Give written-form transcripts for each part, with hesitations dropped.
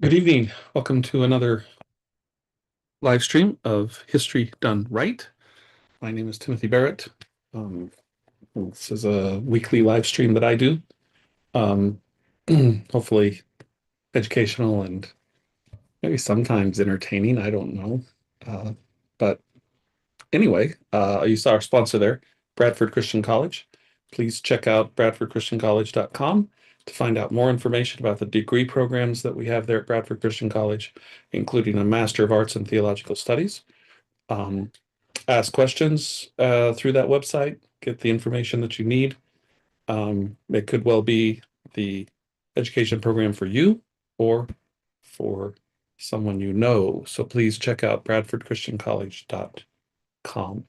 Good evening. Welcome to another live stream of History Done Right. My name is Timothy Barrett. Um, this is a weekly live stream that I do. Um, hopefully educational and maybe sometimes entertaining. I don't know. Uh, but anyway, you saw our sponsor there, Bradford Christian College. Please check out bradfordchristiancollege.com to find out more information about the degree programs that we have there at Bradford Christian College, including a Master of Arts in Theological Studies. Um, Ask questions through that website, get the information that you need. It could well be the education program for you or for someone you know. So please check out bradfordchristiancollege.com.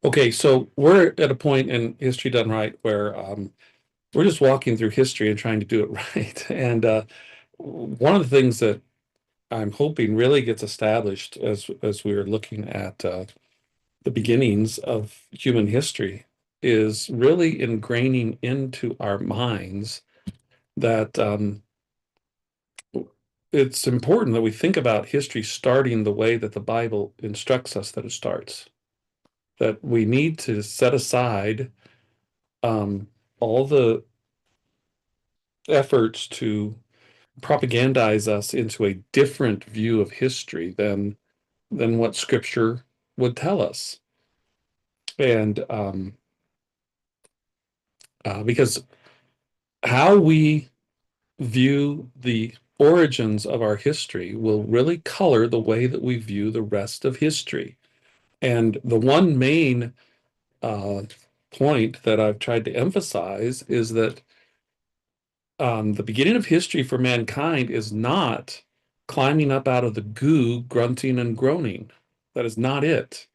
Okay, so we're at a point in History Done Right where we're just walking through history and trying to do it right. And one of the things that I'm hoping really gets established as we are looking at the beginnings of human history is really ingraining into our minds that it's important that we think about history starting the way that the Bible instructs us that it starts. That we need to set aside all the efforts to propagandize us into a different view of history than what Scripture would tell us. And because how we view the origins of our history will really color the way that we view the rest of history. And the one main uh, point that I've tried to emphasize is that the beginning of history for mankind is not climbing up out of the goo, grunting and groaning. That is not it.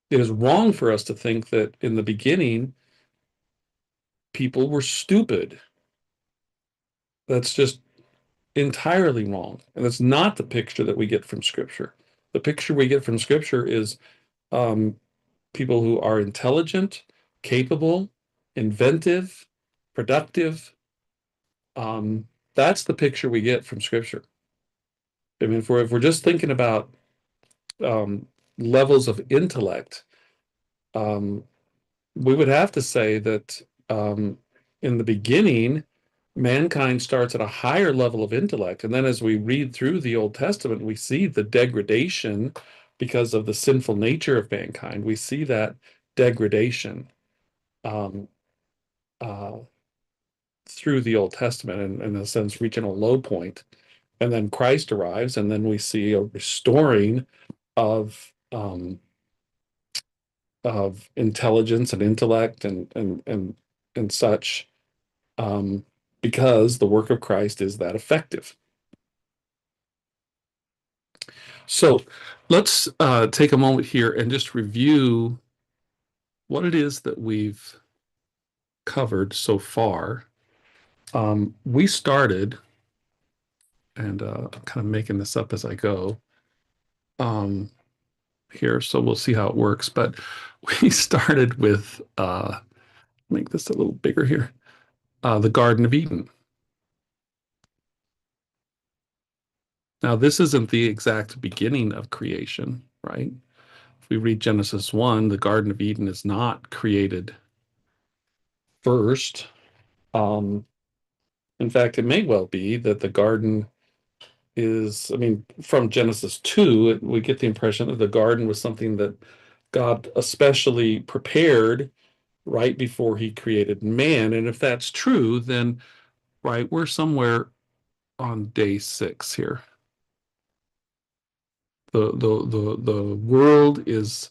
It is wrong for us to think that in the beginning, people were stupid. That's just entirely wrong. And that's not the picture that we get from Scripture. The picture we get from Scripture is um, people who are intelligent, capable, inventive, productive. That's the picture we get from Scripture. I mean, if we're just thinking about um, levels of intellect, um, we would have to say that in the beginning, mankind starts at a higher level of intellect. And then as we read through the Old Testament, we see the degradation because of the sinful nature of mankind. We see that degradation um, uh, through the Old Testament and, in a sense, reaching a low point. And then Christ arrives, and then we see a restoring of of intelligence and intellect and such um, because the work of Christ is that effective. So let's take a moment here and just review what it is that we've covered so far. We started, and I'm kind of making this up as I go um, here, so we'll see how it works. But we started with, make this a little bigger here, the Garden of Eden. Now, this isn't the exact beginning of creation, right? If we read Genesis 1, the Garden of Eden is not created first. Um, in fact, it may well be that the garden is, I mean, from Genesis 2, we get the impression that the garden was something that God especially prepared right before he created man. And if that's true, then, right, we're somewhere on day 6 here. The world is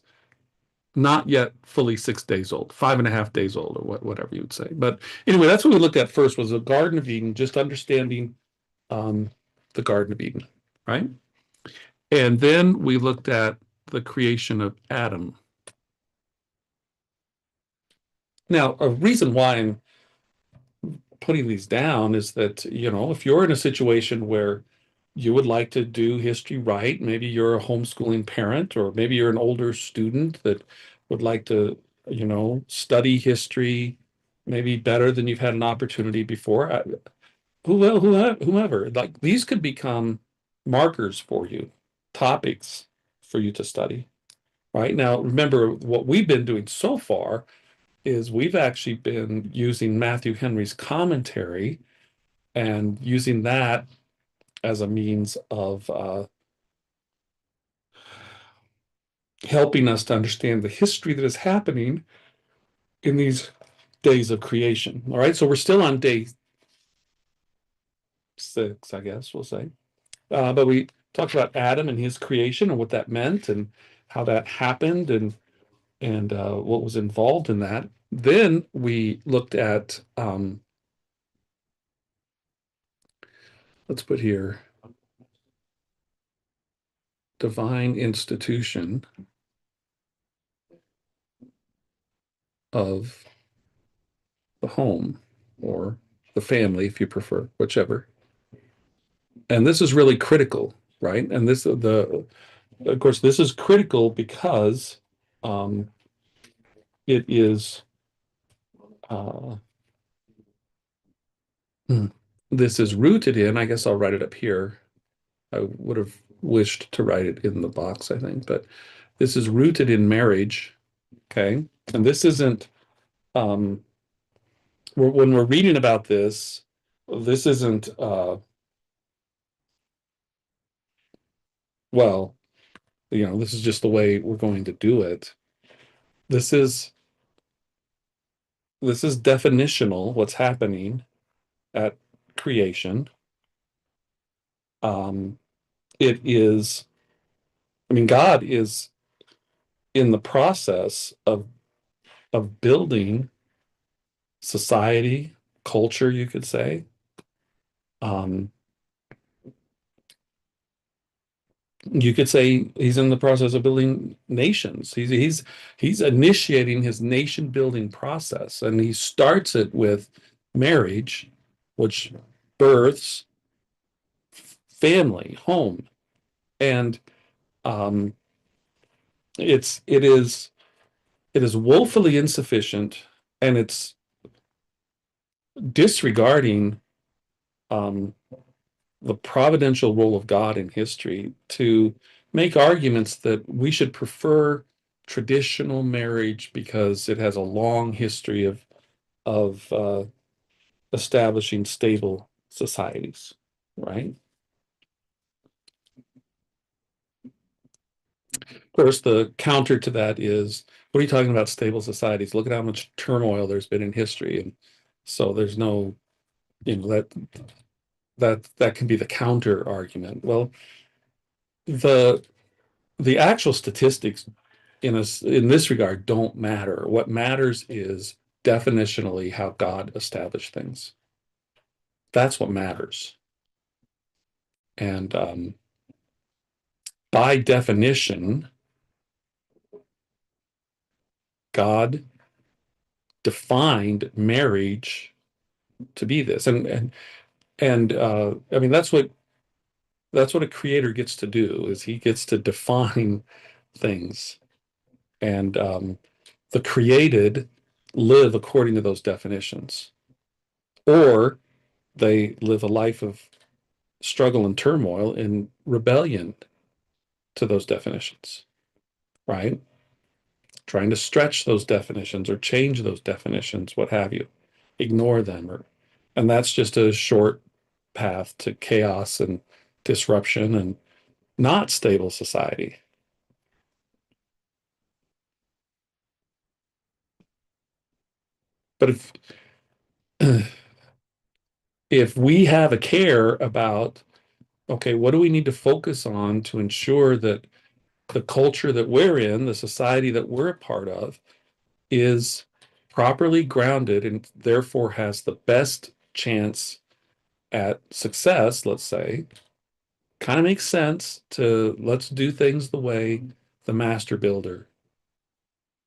not yet fully 6 days old, 5.5 days old, or whatever you would say. But anyway, that's what we looked at first was the Garden of Eden, just understanding um, the Garden of Eden, right? And then we looked at the creation of Adam. Now, a reason why I'm putting these down is that, if you're in a situation where you would like to do history right, maybe you're a homeschooling parent, or maybe you're an older student that would like to, study history maybe better than you've had an opportunity before. whomever, like these could become markers for you, topics for you to study. Right now, remember what we've been doing so far is we've actually been using Matthew Henry's commentary and using that as a means of helping us to understand the history that is happening in these days of creation. All right, so we're still on day 6, I guess we'll say. But we talked about Adam and his creation and what that meant and how that happened and what was involved in that. Then we looked at let's put here divine institution of the home or the family, if you prefer, whichever. And this is really critical, right? And this the of course this is critical because um, it is uh, hmm, this is rooted in. I guess I'll write it up here. I would have wished to write it in the box, I think, but this is rooted in marriage. Okay, and this isn't um, when we're reading about this. This isn't well, this is just the way we're going to do it. This is this is definitional, what's happening at creation. Um, it is, I mean, God is in the process of building society, culture, you could say. Um, you could say he's in the process of building nations. He's initiating his nation building process, and he starts it with marriage, which births family, home, and um, it is woefully insufficient, and it's disregarding um, the providential role of God in history to make arguments that we should prefer traditional marriage because it has a long history of establishing stable societies, right? Of course, the counter to that is, what are you talking about stable societies? Look at how much turmoil there's been in history, and so there's no, that can be the counter argument. Well, the the actual statistics in this regard don't matter. What matters is definitionally how God established things. That's what matters. And by definition, God defined marriage to be this. And I mean that's what a creator gets to do is he gets to define things. And the created live according to those definitions, or they live a life of struggle and turmoil in rebellion to those definitions, right? Trying to stretch those definitions or change those definitions, what have you, ignore them, and that's just a short path to chaos and disruption and not stable society. But if we have a care about, okay, what do we need to focus on to ensure that the culture that we're in, the society that we're a part of, is properly grounded and therefore has the best chance at success, let's say, kind of makes sense to let's do things the way the master builder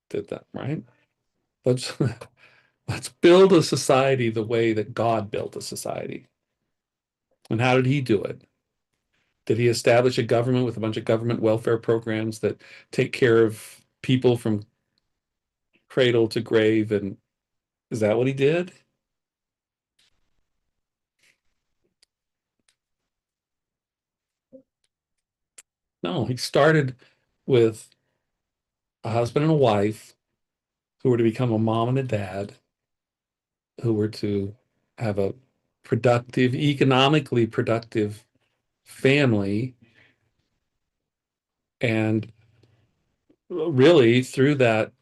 did that, right? Let's let's build a society the way that God built a society. And how did he do it? Did he establish a government with a bunch of government welfare programs that take care of people from cradle to grave? And is that what he did? No, he started with a husband and a wife who were to become a mom and a dad, who were to have a productive, economically productive family. And really, through that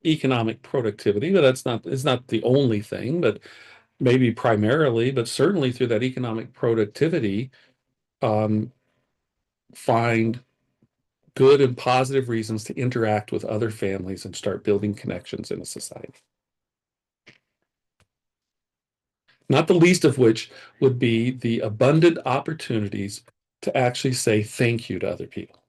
economic productivity, but that's not, it's not the only thing, but maybe primarily, but certainly through that economic productivity, um, find good and positive reasons to interact with other families and start building connections in a society. Not the least of which would be the abundant opportunities to actually say thank you to other people,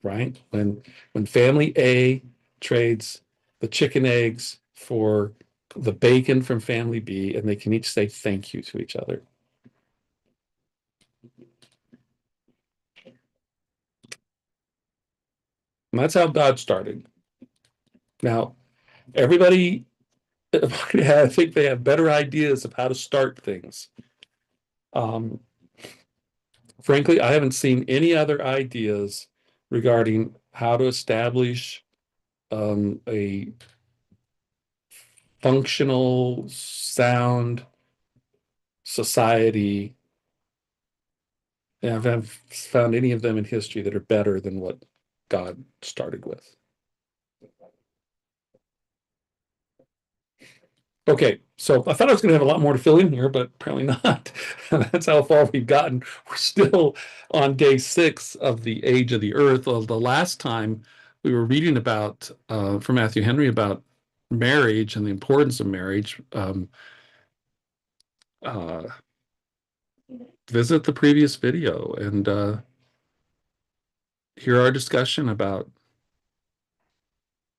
right? When family A trades the chicken eggs for the bacon from family B, and they can each say thank you to each other. And that's how God started. Now, everybody, I think they have better ideas of how to start things. Um, Frankly, I haven't seen any other ideas regarding how to establish a functional, sound society. I haven't found any of them in history that are better than what God started with. Okay, so I thought I was going to have a lot more to fill in here, but apparently not. That's how far we've gotten. We're still on day 6 of the age of the earth. Well, the last time we were reading about from Matthew Henry about marriage and the importance of marriage. Uh, Visit the previous video and hear our discussion about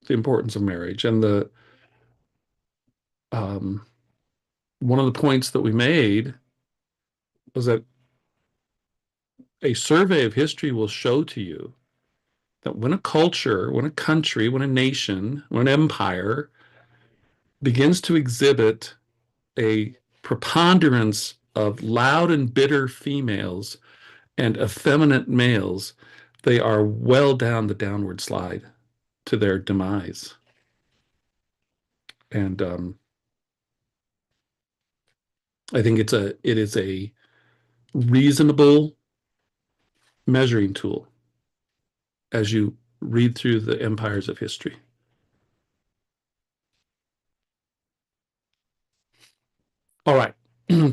the importance of marriage and the um, one of the points that we made was that a survey of history will show to you that when a culture, when a country, when a nation, when an empire begins to exhibit a preponderance of loud and bitter females and effeminate males, they are well down the downward slide to their demise. And I think it is a reasonable measuring tool as you read through the empires of history. All right.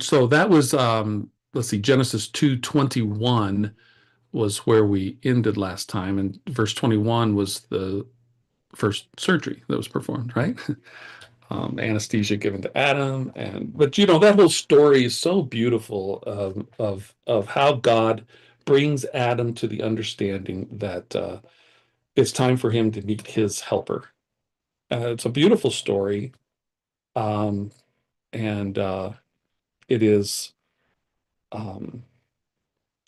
So that was let's see, Genesis 2:21 was where we ended last time, and verse 21 was the first surgery that was performed, right? Anesthesia given to Adam, and but you know that whole story is so beautiful of how God brings Adam to the understanding that it's time for him to meet his helper. It's a beautiful story, um, and it is um,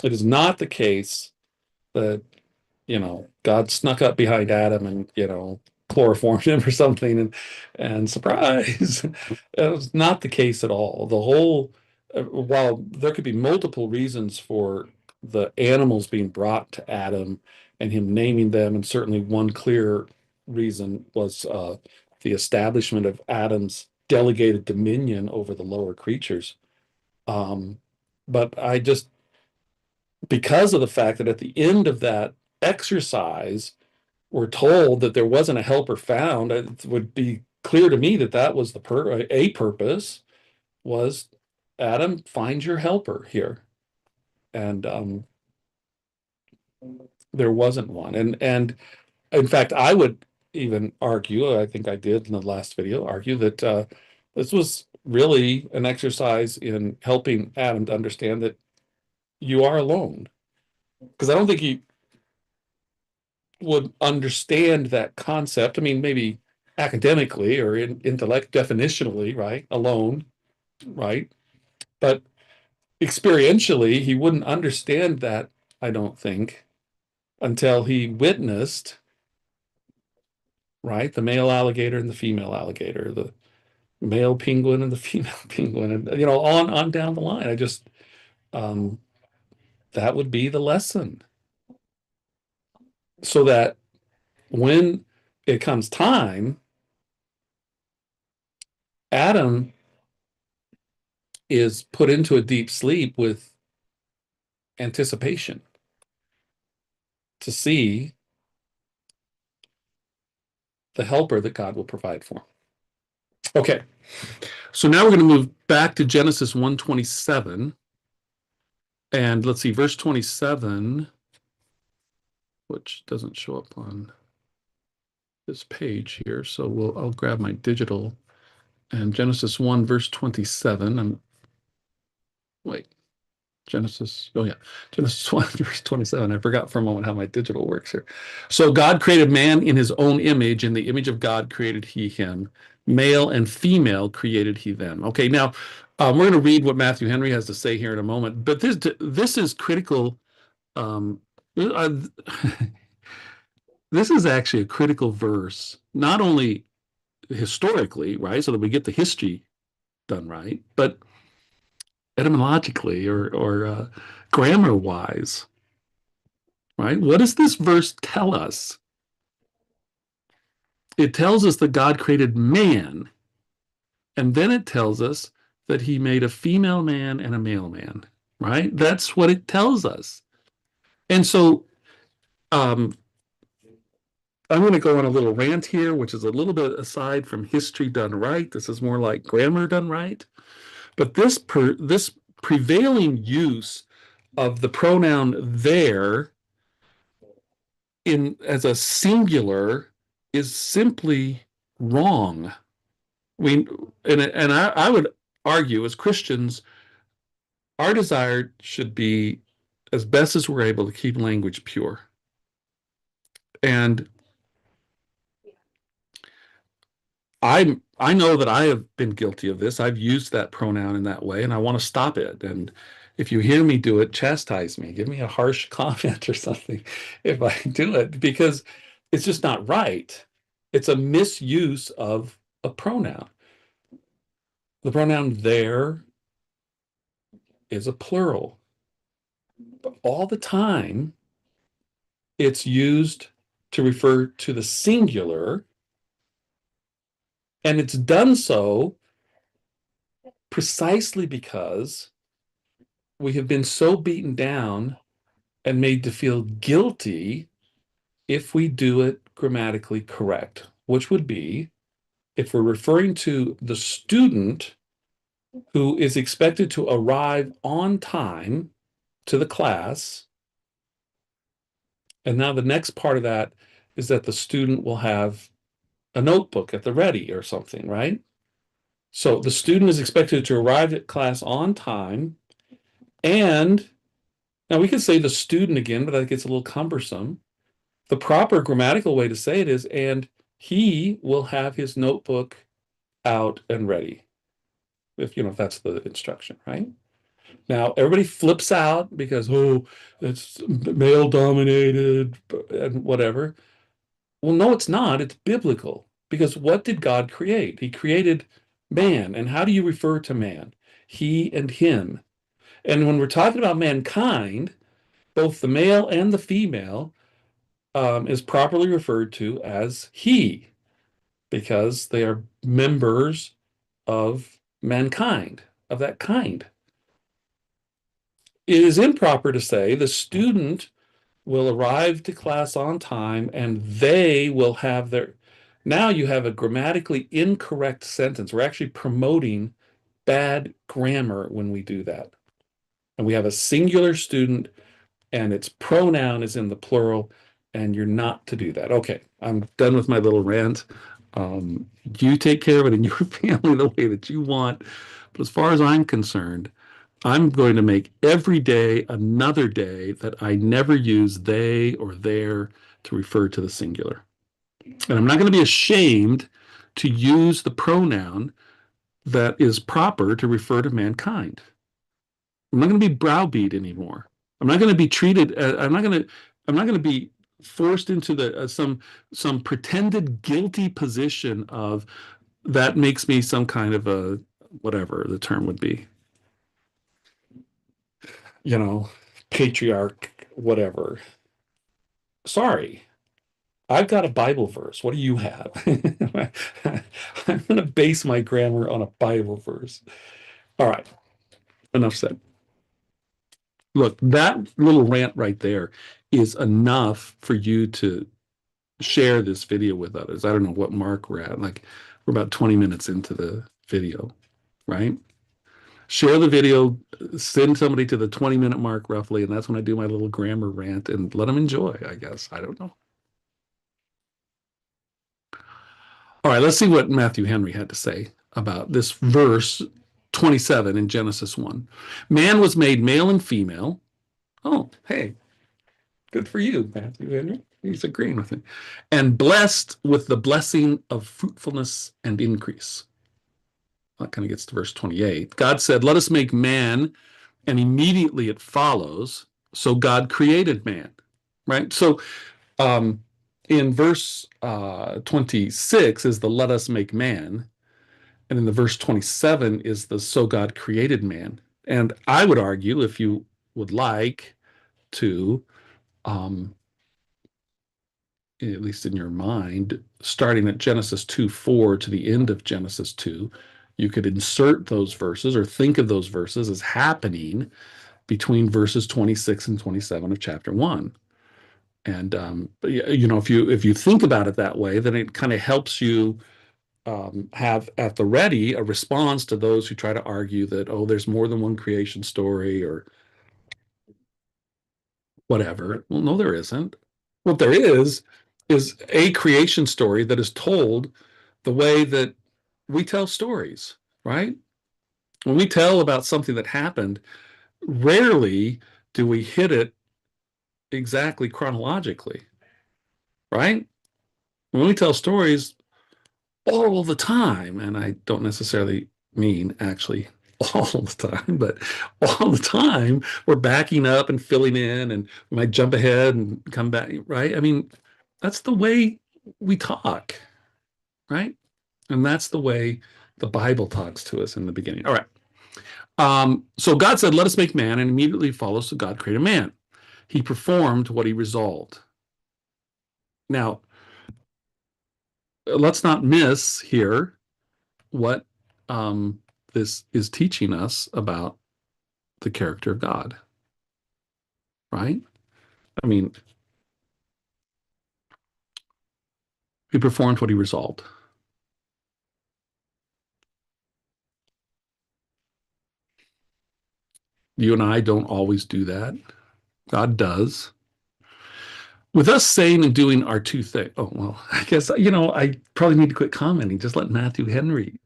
it is not the case that God snuck up behind Adam and chloroformed him or something, and surprise, it was not the case at all. The whole while there could be multiple reasons for the animals being brought to Adam and him naming them, and certainly one clear reason was the establishment of Adam's delegated dominion over the lower creatures. Um, but I just because of the fact that at the end of that exercise, we're told that there wasn't a helper found, it would be clear to me that that was a purpose was Adam, find your helper here. And there wasn't one. And in fact, I would even argue, I think I did in the last video, argue that this was really an exercise in helping Adam to understand that you are alone. Because I don't think he would understand that concept. I mean, maybe academically or in intellect definitionally, right? Alone, right? But experientially, he wouldn't understand that, I don't think, until he witnessed, right? The male alligator and the female alligator, the male penguin and the female penguin, and on down the line. I just um That would be the lesson. So that when it comes time, Adam is put into a deep sleep with anticipation to see the helper that God will provide for him. Okay, so now we're going to move back to Genesis 1:27. And let's see, verse 27, which doesn't show up on this page here. So I'll grab my digital and Genesis 1, verse 27. Wait, oh yeah, Genesis 1, verse 27. I forgot for a moment how my digital works here. So God created man in his own image. In the image of God created he him. Male and female created he them. Okay, now we're going to read what Matthew Henry has to say here in a moment. But this is critical. Uh, this is actually a critical verse, not only historically, right, so that we get the history done right, but etymologically or grammar wise, right? What does this verse tell us? It tells us that God created man, and then it tells us that he made a female man and a male man, right? That's what it tells us. And so um, I'm going to go on a little rant here, which is a little bit aside from history done right. This is more like grammar done right. But this prevailing use of the pronoun there in as a singular is simply wrong. We and I would argue as Christians, our desire should be as best as we're able to keep language pure. And I know that I have been guilty of this. I've used that pronoun in that way, and I want to stop it. And if you hear me do it, chastise me, give me a harsh comment or something if I do it, because it's just not right. It's a misuse of a pronoun. The pronoun there is a plural, but all the time it's used to refer to the singular, and it's done so precisely because we have been so beaten down and made to feel guilty if we do it grammatically correct, which would be if we're referring to the student who is expected to arrive on time to the class. And now the next part of that is that the student will have a notebook at the ready or something, right? So the student is expected to arrive at class on time. And now we could say the student again, but that gets a little cumbersome. The proper grammatical way to say it is, and he will have his notebook out and ready, if that's the instruction, right? Now everybody flips out because, oh, it's male dominated and whatever. Well, no, it's not. It's biblical. Because what did God create? He created man. And how do you refer to man? He and him. And when we're talking about mankind, both the male and the female is properly referred to as he, because they are members of mankind, of that kind. It is improper to say the student will arrive to class on time and they will have their. Now you have a grammatically incorrect sentence. We're actually promoting bad grammar when we do that. And we have a singular student and its pronoun is in the plural, and you're not to do that. Okay, I'm done with my little rant. You take care of it in your family the way that you want. But as far as I'm concerned, I'm going to make every day another day that I never use they or their to refer to the singular. And I'm not going to be ashamed to use the pronoun that is proper to refer to mankind. I'm not going to be browbeat anymore. I'm not going to be treated. I'm not going to be forced into the some pretended guilty position of that makes me some kind of a whatever the term would be. You know, patriarch, whatever. Sorry, I've got a Bible verse. What do you have? I'm going to base my grammar on a Bible verse. All right, enough said. Look, that little rant right there is enough for you to share this video with others. I don't know what mark we're at. Like, we're about 20 minutes into the video, right? Share the video, send somebody to the 20-minute mark roughly, and that's when I do my little grammar rant and let them enjoy, I guess. I don't know. All right, let's see what Matthew Henry had to say about this verse 27 in Genesis 1. Man was made male and female. Oh, hey, good for you, Matthew Henry. He's agreeing with me. And blessed with the blessing of fruitfulness and increase. That kind of gets to verse 28. God said, let us make man, and immediately it follows. So God created man, right? So um, in verse 26 is the let us make man. And in the verse 27 is the so God created man. And I would argue, if you would like to, um, at least in your mind, starting at Genesis 2:4 to the end of Genesis 2, you could insert those verses or think of those verses as happening between verses 26 and 27 of chapter 1. And if you think about it that way, then it kind of helps you have at the ready a response to those who try to argue that, oh, there's more than one creation story or whatever. Well, no, there isn't. What there is a creation story that is told the way that we tell stories, right? When we tell about something that happened, rarely do we hit it exactly chronologically, right? When we tell stories all the time, and I don't necessarily mean actually all the time, but all the time, we're backing up and filling in, and we might jump ahead and come back, right? I mean, that's the way we talk, right? And that's the way the Bible talks to us in the beginning. All right. So God said, let us make man, and immediately follows, so God created man. He performed what he resolved. Now, let's not miss here what this is teaching us about the character of God, right? I mean, he performed what he resolved. You and I don't always do that. God does. With us saying and doing are two things. Oh, well, I guess, I probably need to quit commenting. Just let Matthew Henry.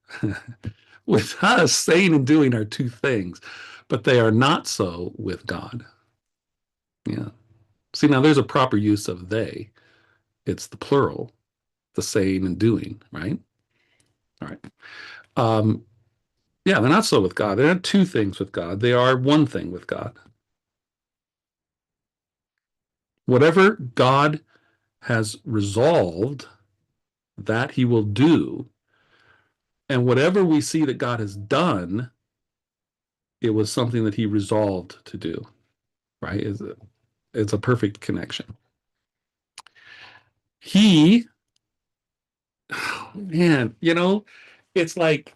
With us, saying and doing are two things, but they are not so with God. Yeah. See, now there's a proper use of they. It's the plural, the saying and doing, right? All right. Um, yeah, they're not so with God. They're not two things with God. They are one thing with God. Whatever God has resolved, that he will do. And whatever we see that God has done, it was something that he resolved to do, right? It's a perfect connection. He, oh man, it's like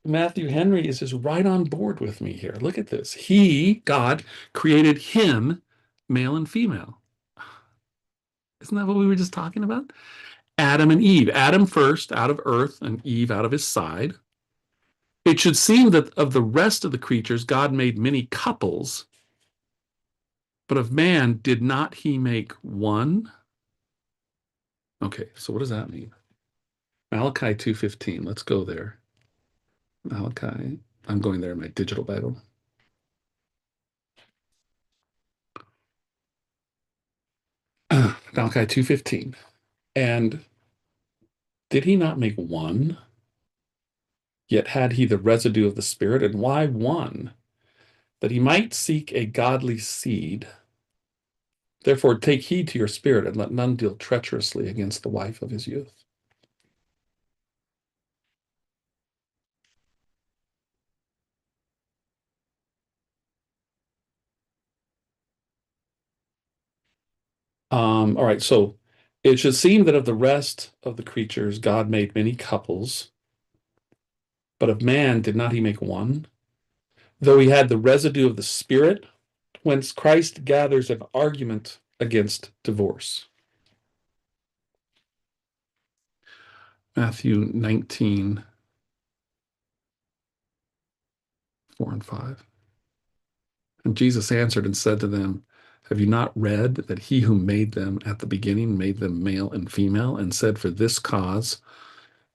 Matthew Henry is just right on board with me here. Look at this. He, God, created him, male and female. Isn't that what we were just talking about? Adam and Eve. Adam first out of earth and Eve out of his side. It should seem that of the rest of the creatures, God made many couples, but of man, did not he make one? Okay, so what does that mean? Malachi 2:15. Let's go there. Malachi. I'm going there in my digital Bible. Malachi 2:15. And did he not make one? Yet had he the residue of the Spirit, and why one? That he might seek a godly seed. Therefore, take heed to your spirit, and let none deal treacherously against the wife of his youth. All right, so it should seem that of the rest of the creatures, God made many couples, but of man did not he make one? Though he had the residue of the Spirit, whence Christ gathers an argument against divorce. Matthew 19, 4 and 5. And Jesus answered and said to them, have you not read that he who made them at the beginning made them male and female, and said, for this cause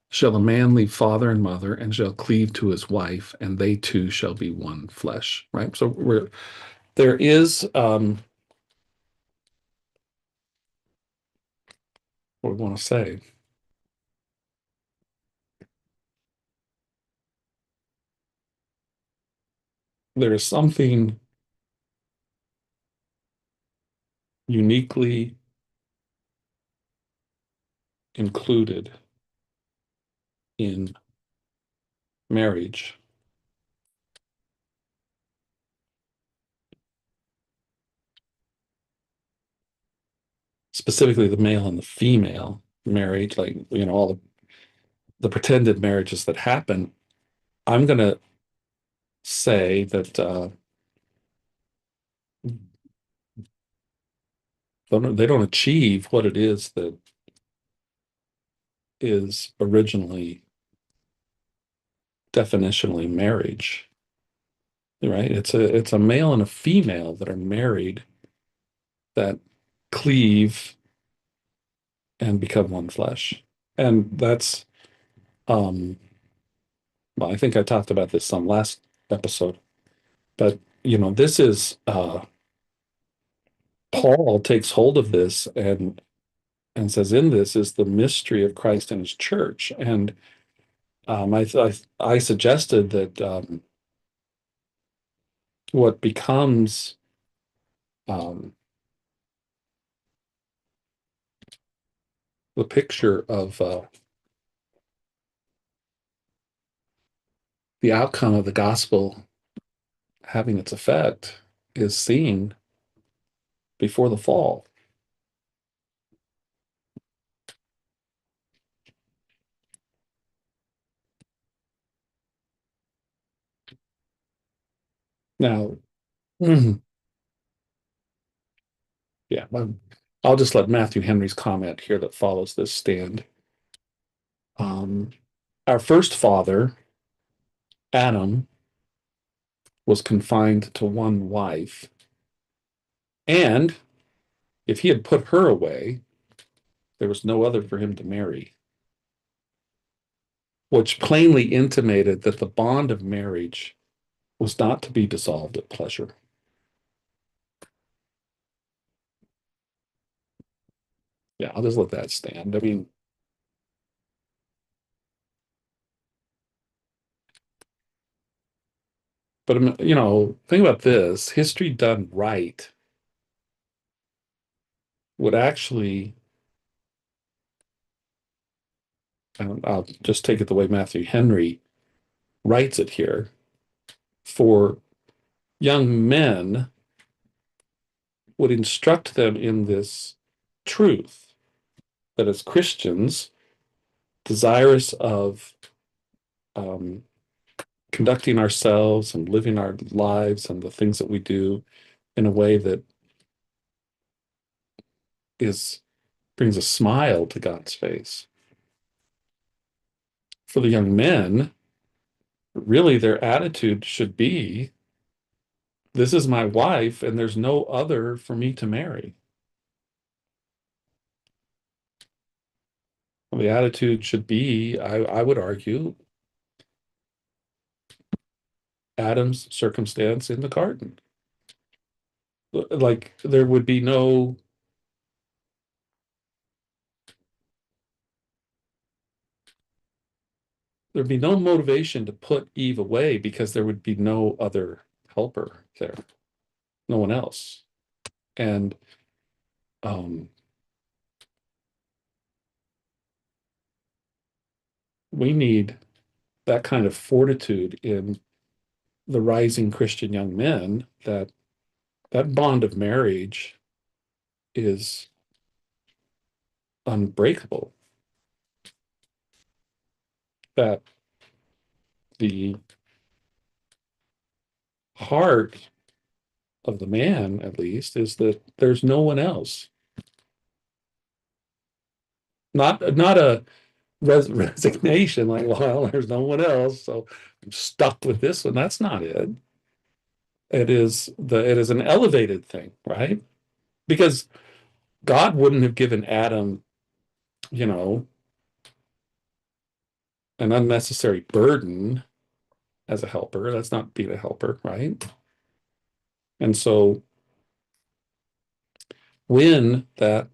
shall a man leave father and mother and shall cleave to his wife, and they two shall be one flesh, right? So there is, what we want to say, there is something uniquely included in marriage, specifically the male and the female marriage, like, all the pretended marriages that happen. I'm going to say that they don't achieve what it is that is originally definitionally marriage, right? It's a male and a female that are married, that cleave and become one flesh. And that's well, I think I talked about this some last episode, but this is Paul takes hold of this and says, in this is the mystery of Christ and his church. And I suggested that what becomes um, the picture of the outcome of the gospel having its effect is seen before the fall. Now, mhm, yeah, I'll just let Matthew Henry's comment here that follows this stand. Um, our first father, Adam, was confined to one wife, and if he had put her away, there was no other for him to marry, which plainly intimated that the bond of marriage was not to be dissolved at pleasure. Yeah, I'll just let that stand. I mean, but think about this. History done right would actually, I'll just take it the way Matthew Henry writes it here, for young men would instruct them in this truth that as Christians, desirous of um, conducting ourselves and living our lives and the things that we do in a way that is brings a smile to God's face. For the young men, really their attitude should be, this is my wife and there's no other for me to marry. The attitude should be, I would argue, Adam's circumstance in the garden. Like there'd be no motivation to put Eve away because there would be no other helper there, no one else. And um, we need that kind of fortitude in the rising Christian young men, that bond of marriage is unbreakable, that the heart of the man, at least, is that there's no one else. Not a resignation like, well, there's no one else, so I'm stuck with this one. That's not it. It is an elevated thing, right? Because God wouldn't have given Adam, you know, an unnecessary burden as a helper. That's not being a helper, right? And so when that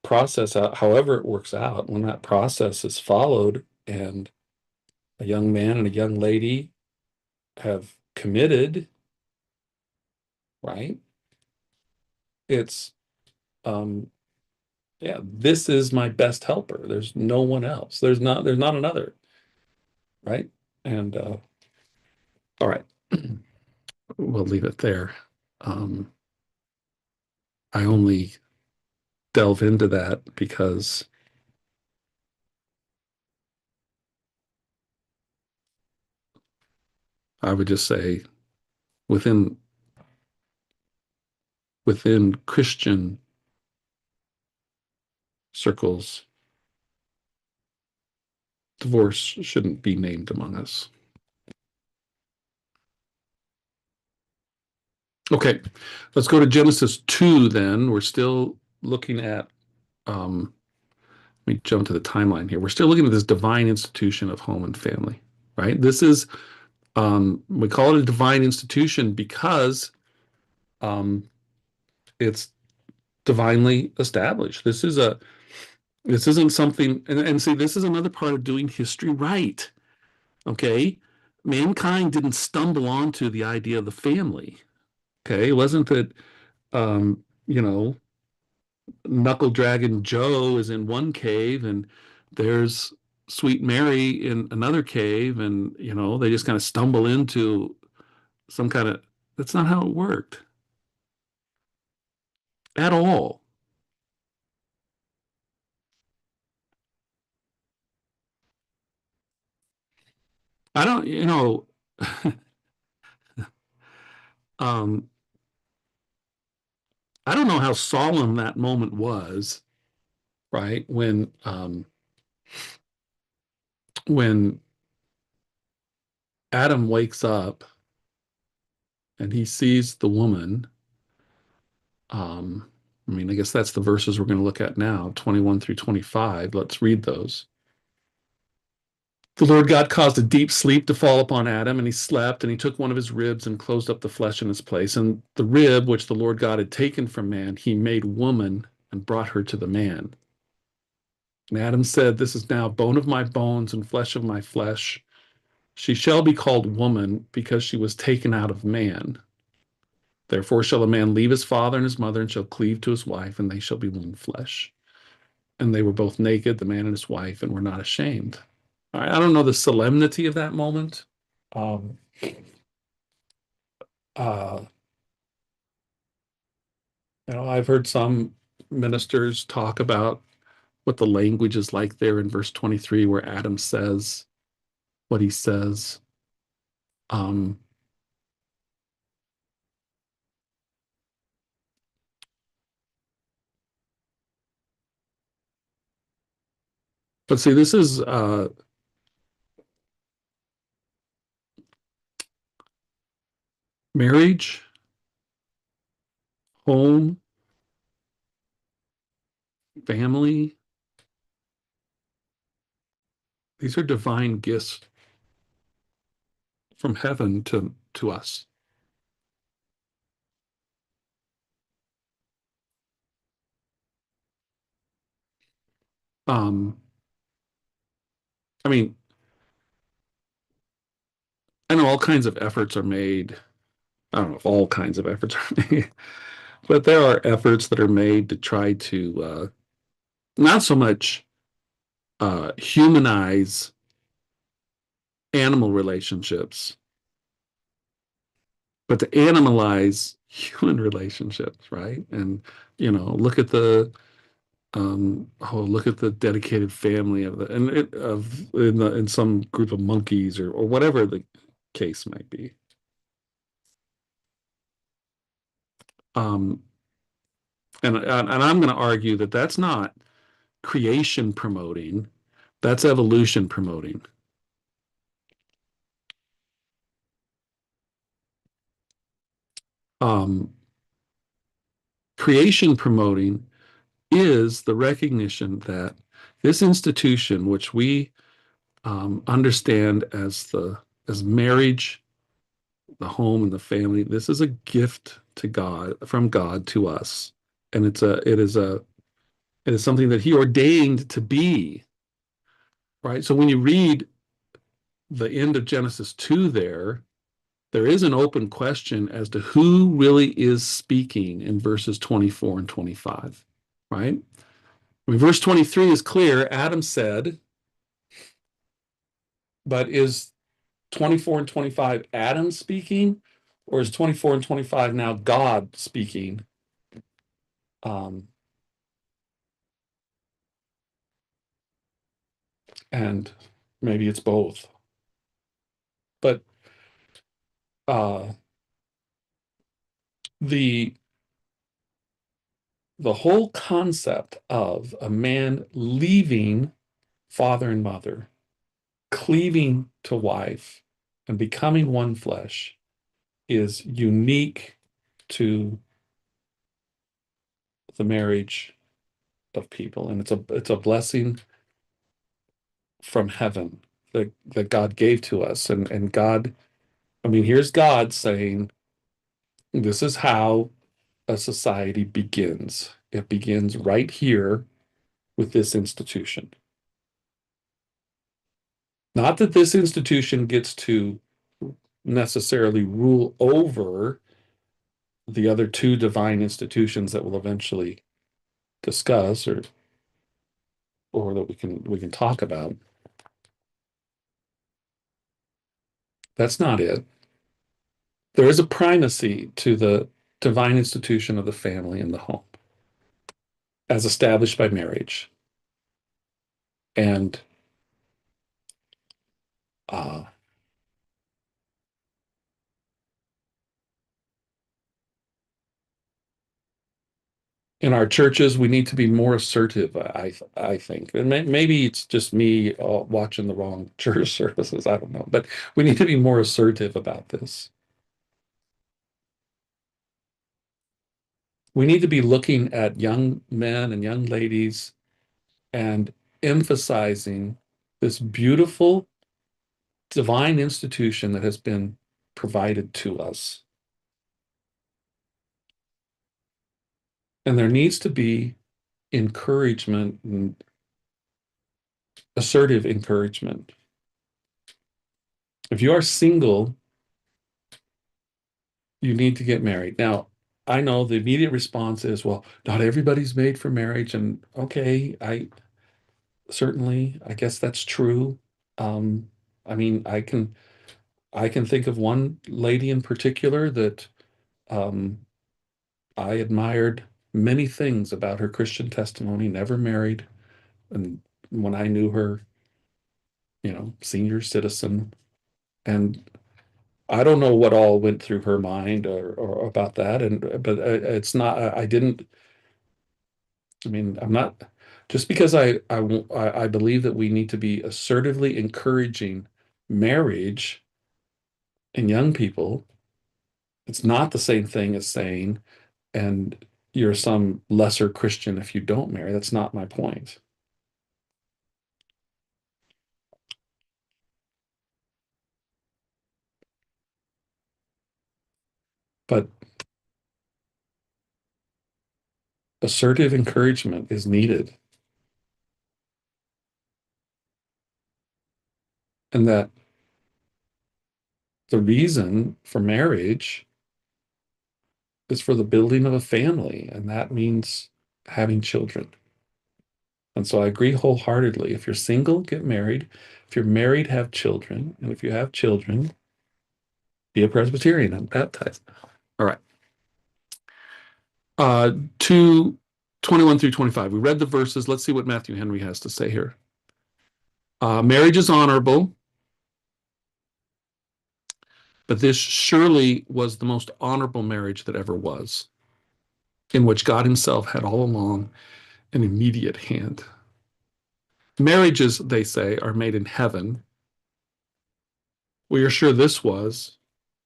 process, however it works out, when that process is followed and a young man and a young lady have committed, right? It's um yeah, this is my best helper. There's no one else. There's not another, right? And all right, we'll leave it there. Um, I only delve into that because I would just say within Christian circles, divorce shouldn't be named among us. Okay, let's go to Genesis 2 then. We're still looking at, let me jump to the timeline here. We're still looking at this divine institution of home and family, right? This is, we call it a divine institution because um, it's divinely established. This isn't something, and see, this is another part of doing history right. Okay. Mankind didn't stumble onto the idea of the family. Okay. It wasn't that, you know, Knuckle Dragon Joe is in one cave and there's Sweet Mary in another cave, and, you know, they just kind of stumble into some kind of, that's not how it worked at all. I don't, you know, um, I don't know how solemn that moment was, right? When Adam wakes up and he sees the woman, um, I mean, I guess that's the verses we're going to look at now, 21 through 25. Let's read those. The Lord God caused a deep sleep to fall upon Adam, and he slept, and he took one of his ribs and closed up the flesh in its place. And the rib which the Lord God had taken from man, he made woman and brought her to the man. And Adam said, this is now bone of my bones and flesh of my flesh. She shall be called woman because she was taken out of man. Therefore shall a man leave his father and his mother and shall cleave to his wife, and they shall be one flesh. And they were both naked, the man and his wife, and were not ashamed. All right, I don't know the solemnity of that moment. Um, uh, I've heard some ministers talk about what the language is like there in verse 23, where Adam says what he says. Um, but see, this is marriage, home, family. These are divine gifts from heaven to us. Um, I mean, I know all kinds of efforts are made. I don't know if all kinds of efforts are made, but there are efforts that are made to try to not so much humanize animal relationships, but to animalize human relationships, right? And, you know, look at the Oh, look at the dedicated family of the and it, of in some group of monkeys or whatever the case might be. Um, and I'm going to argue that that's not creation promoting, that's evolution promoting. Um, Creation promoting is the recognition that this institution, which we understand as marriage, the home, and the family, this is a gift to God from God to us, and it is something that He ordained to be, right? So when you read the end of Genesis 2, there is an open question as to who really is speaking in verses 24 and 25, right? I mean, verse 23 is clear. Adam said, but is 24 and 25 Adam speaking, or is 24 and 25 now God speaking? Um, and maybe it's both. But uh, the the whole concept of a man leaving father and mother, cleaving to wife, and becoming one flesh is unique to the marriage of people, and it's a blessing from heaven that God gave to us. And God, I mean, here's God saying, this is how a society begins. It begins right here with this institution. Not that this institution gets to necessarily rule over the other two divine institutions that we'll eventually discuss or that we can talk about. That's not it. There is a primacy to the divine institution of the family and the home as established by marriage. And uh, in our churches, we need to be more assertive, I think. And maybe it's just me watching the wrong church services. I don't know. But we need to be more assertive about this. We need to be looking at young men and young ladies and emphasizing this beautiful divine institution that has been provided to us. And there needs to be encouragement and assertive encouragement. If you are single, you need to get married. Now, I know the immediate response is, well, not everybody's made for marriage. And okay, I guess that's true. Um, I mean, I can think of one lady in particular that um, I admired many things about her Christian testimony, never married. And when I knew her, senior citizen, and I don't know what all went through her mind or about that. But it's not, I didn't, I mean, I'm not, just because I believe that we need to be assertively encouraging marriage in young people, it's not the same thing as saying, and you're some lesser Christian if you don't marry. That's not my point. But assertive encouragement is needed. And that the reason for marriage is for the building of a family, and that means having children. And so I agree wholeheartedly. If you're single, get married. If you're married, have children. And if you have children, be a Presbyterian and baptized. All right. To 21 through 25. We read the verses. Let's see what Matthew Henry has to say here. Marriage is honorable, but this surely was the most honorable marriage that ever was, in which God himself had all along an immediate hand. Marriages, they say, are made in heaven. We are sure this was,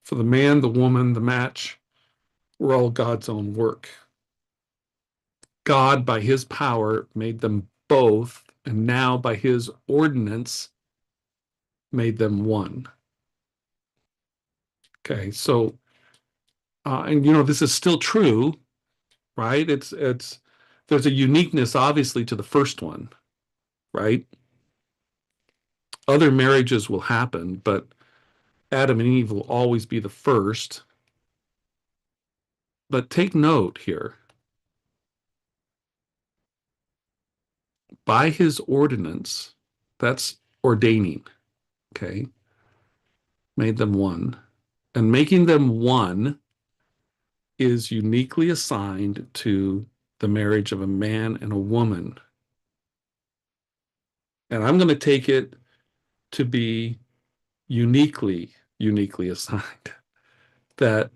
for the man, the woman, the match were all God's own work. God, by his power, made them both, and now by his ordinance, made them one. Okay, so, and this is still true, right? There's a uniqueness, obviously, to the first one, right? Other marriages will happen, but Adam and Eve will always be the first. But take note here, by his ordinance, that's ordaining, okay, made them one. And making them one is uniquely assigned to the marriage of a man and a woman. And I'm going to take it to be uniquely assigned. That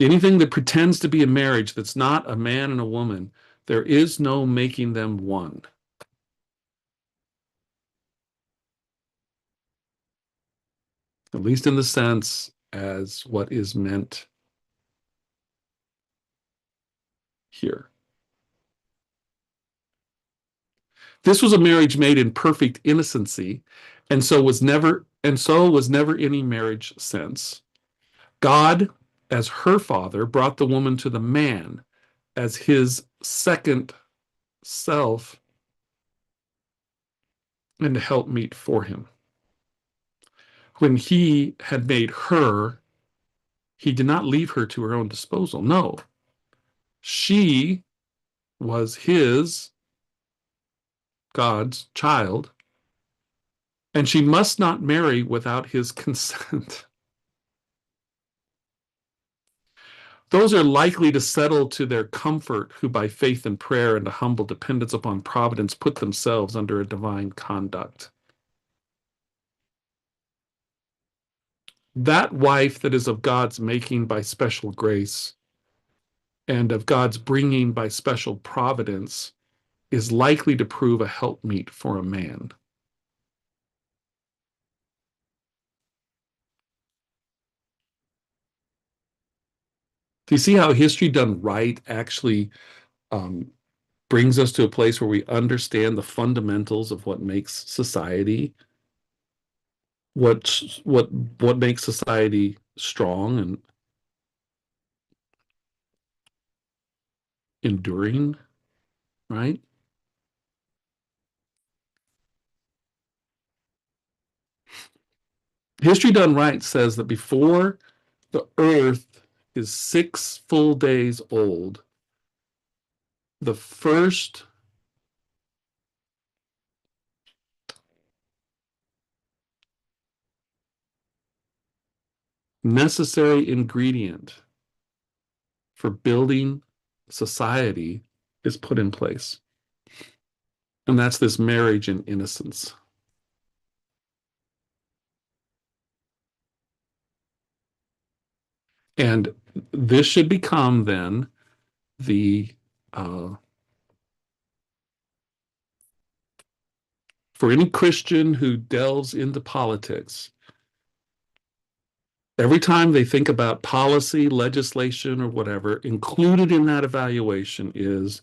anything that pretends to be a marriage that's not a man and a woman, there is no making them one. At least in the sense as what is meant here. This was a marriage made in perfect innocency, and so was never any marriage since. God, as her father, brought the woman to the man as his second self and to help meet for him. When he had made her, he did not leave her to her own disposal. No, she was his, God's child, and she must not marry without his consent. Those are likely to settle to their comfort who by faith and prayer and a humble dependence upon providence put themselves under a divine conduct. That wife that is of God's making by special grace and of God's bringing by special providence is likely to prove a helpmeet for a man. Do you see how history done right actually um, brings us to a place where we understand the fundamentals of what makes society, what makes society strong and enduring, right? History done right says that before the earth is 6 full days old, the first necessary ingredient for building society is put in place. And that's this marriage in innocence. And this should become then the for any Christian who delves into politics, every time they think about policy, legislation, or whatever, included in that evaluation is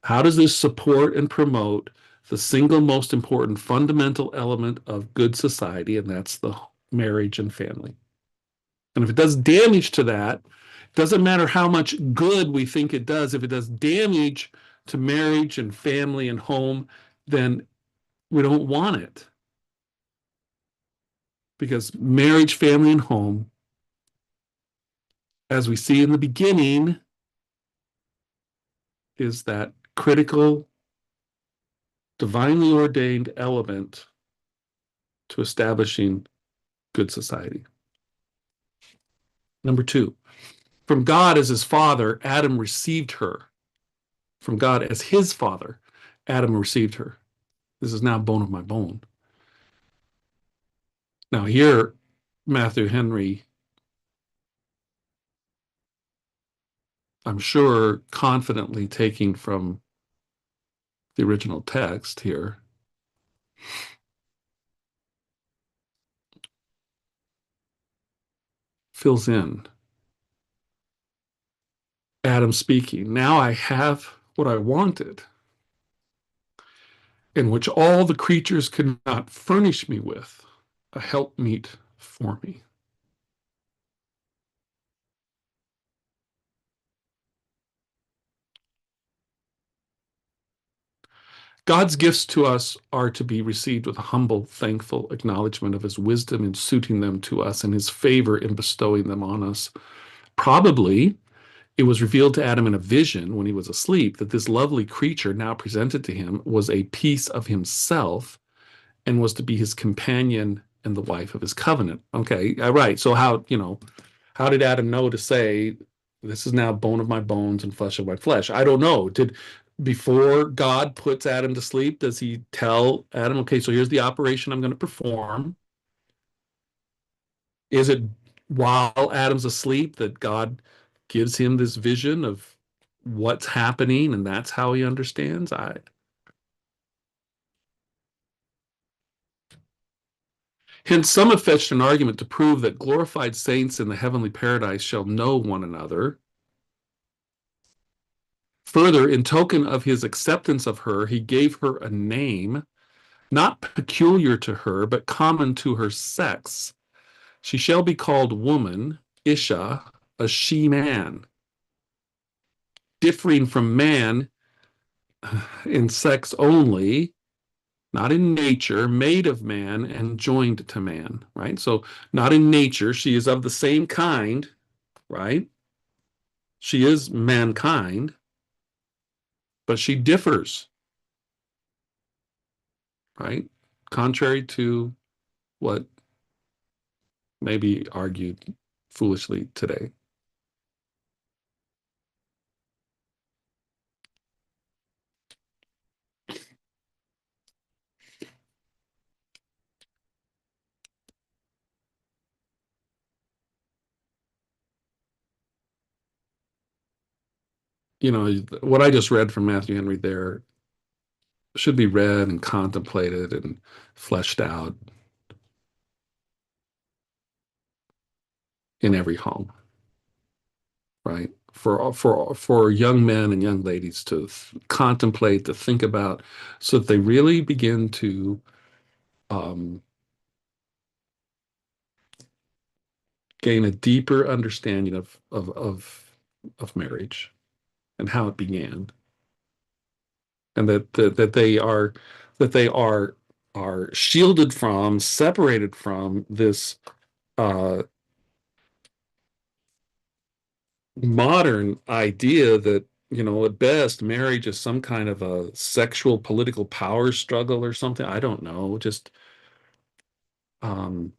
how does this support and promote the single most important fundamental element of good society, and that's the marriage and family. And if it does damage to that, it doesn't matter how much good we think it does. If it does damage to marriage and family and home, then we don't want it. Because marriage, family, and home, as we see in the beginning, is that critical, divinely ordained element to establishing good society. Number 2, from God as his father, Adam received her from God as his father, Adam received her. This is now bone of my bone. Now, here, Matthew Henry, I'm sure, confidently taking from the original text here, fills in Adam speaking. Now I have what I wanted, in which all the creatures could not furnish me with, a helpmeet for me. God's gifts to us are to be received with humble, thankful acknowledgement of his wisdom in suiting them to us and his favor in bestowing them on us. Probably it was revealed to Adam in a vision when he was asleep that this lovely creature now presented to him was a piece of himself and was to be his companion and the wife of his covenant. Okay, right. So how did Adam know to say, this is now bone of my bones and flesh of my flesh? I don't know. Did before God puts Adam to sleep, does he tell Adam, okay, so here's the operation I'm going to perform? Is it while Adam's asleep that God gives him this vision of what's happening and that's how he understands? Hence, some have fetched an argument to prove that glorified saints in the heavenly paradise shall know one another. Further, in token of his acceptance of her, he gave her a name not peculiar to her, but common to her sex. She shall be called woman, Isha, a she-man, differing from man in sex only, not in nature, made of man and joined to man, right? So, not in nature, she is of the same kind, right? She is mankind, but she differs, right? Contrary to what may be argued foolishly today. What I just read from Matthew Henry there should be read and contemplated and fleshed out in every home, right? For young men and young ladies to contemplate, to think about, so that they really begin to um, gain a deeper understanding of marriage and how it began, and that they are shielded from, separated from this uh, modern idea that, at best, marriage is some kind of a sexual political power struggle or something. I don't know. Just um,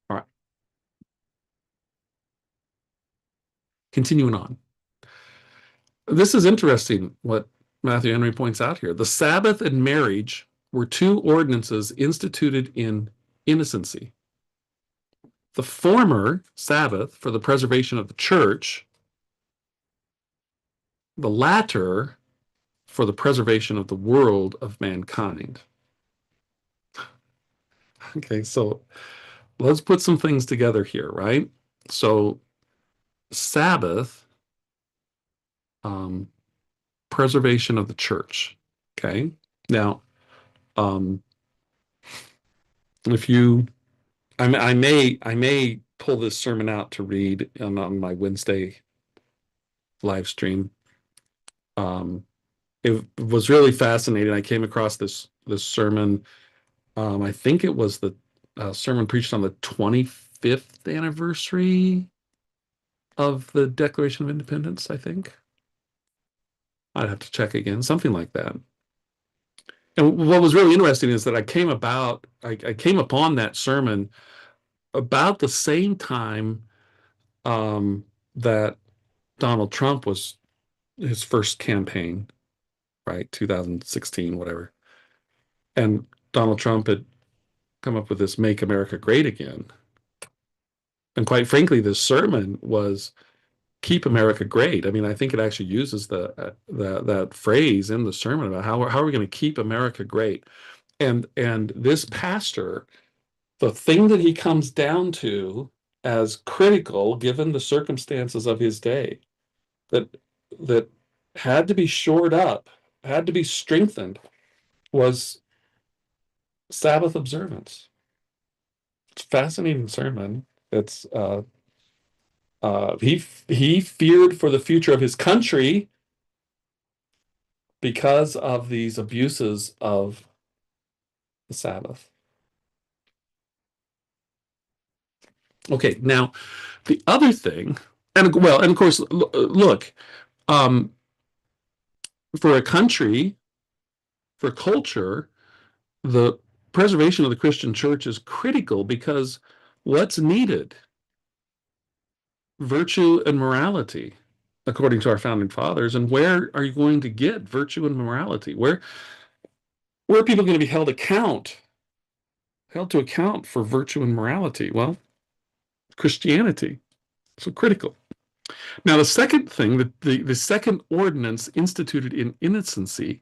all right, continuing on. This is interesting what Matthew Henry points out here. The Sabbath and marriage were two ordinances instituted in innocency. The former, Sabbath, for the preservation of the church, the latter, for the preservation of the world of mankind. Okay, so let's put some things together here, right? So, Sabbath, um, preservation of the church. Okay. Now, um, if you, I may pull this sermon out to read on my Wednesday live stream. Um, it was really fascinating. I came across this sermon. I think it was the sermon preached on the 25th anniversary of the Declaration of Independence, I think. I'd have to check again, something like that. And what was really interesting is that I came upon that sermon about the same time um, that Donald Trump was his first campaign, right? 2016, whatever. And Donald Trump had come up with this Make America Great Again. And quite frankly, this sermon was Keep America Great. I mean, I think it actually uses that phrase in the sermon about how are we going to keep America great. And this pastor, the thing that he comes down to as critical, given the circumstances of his day, that that had to be shored up, had to be strengthened, was Sabbath observance. It's a fascinating sermon. It's he feared for the future of his country because of these abuses of the Sabbath. Okay, now the other thing, and well, and of course, look, um, for a country, for culture, the preservation of the Christian church is critical because what's needed? Virtue and morality, according to our founding fathers. And where are you going to get virtue and morality? Where are people going to be held to account for virtue and morality? Well, Christianity. So critical. Now, the second thing, the second ordinance instituted in innocency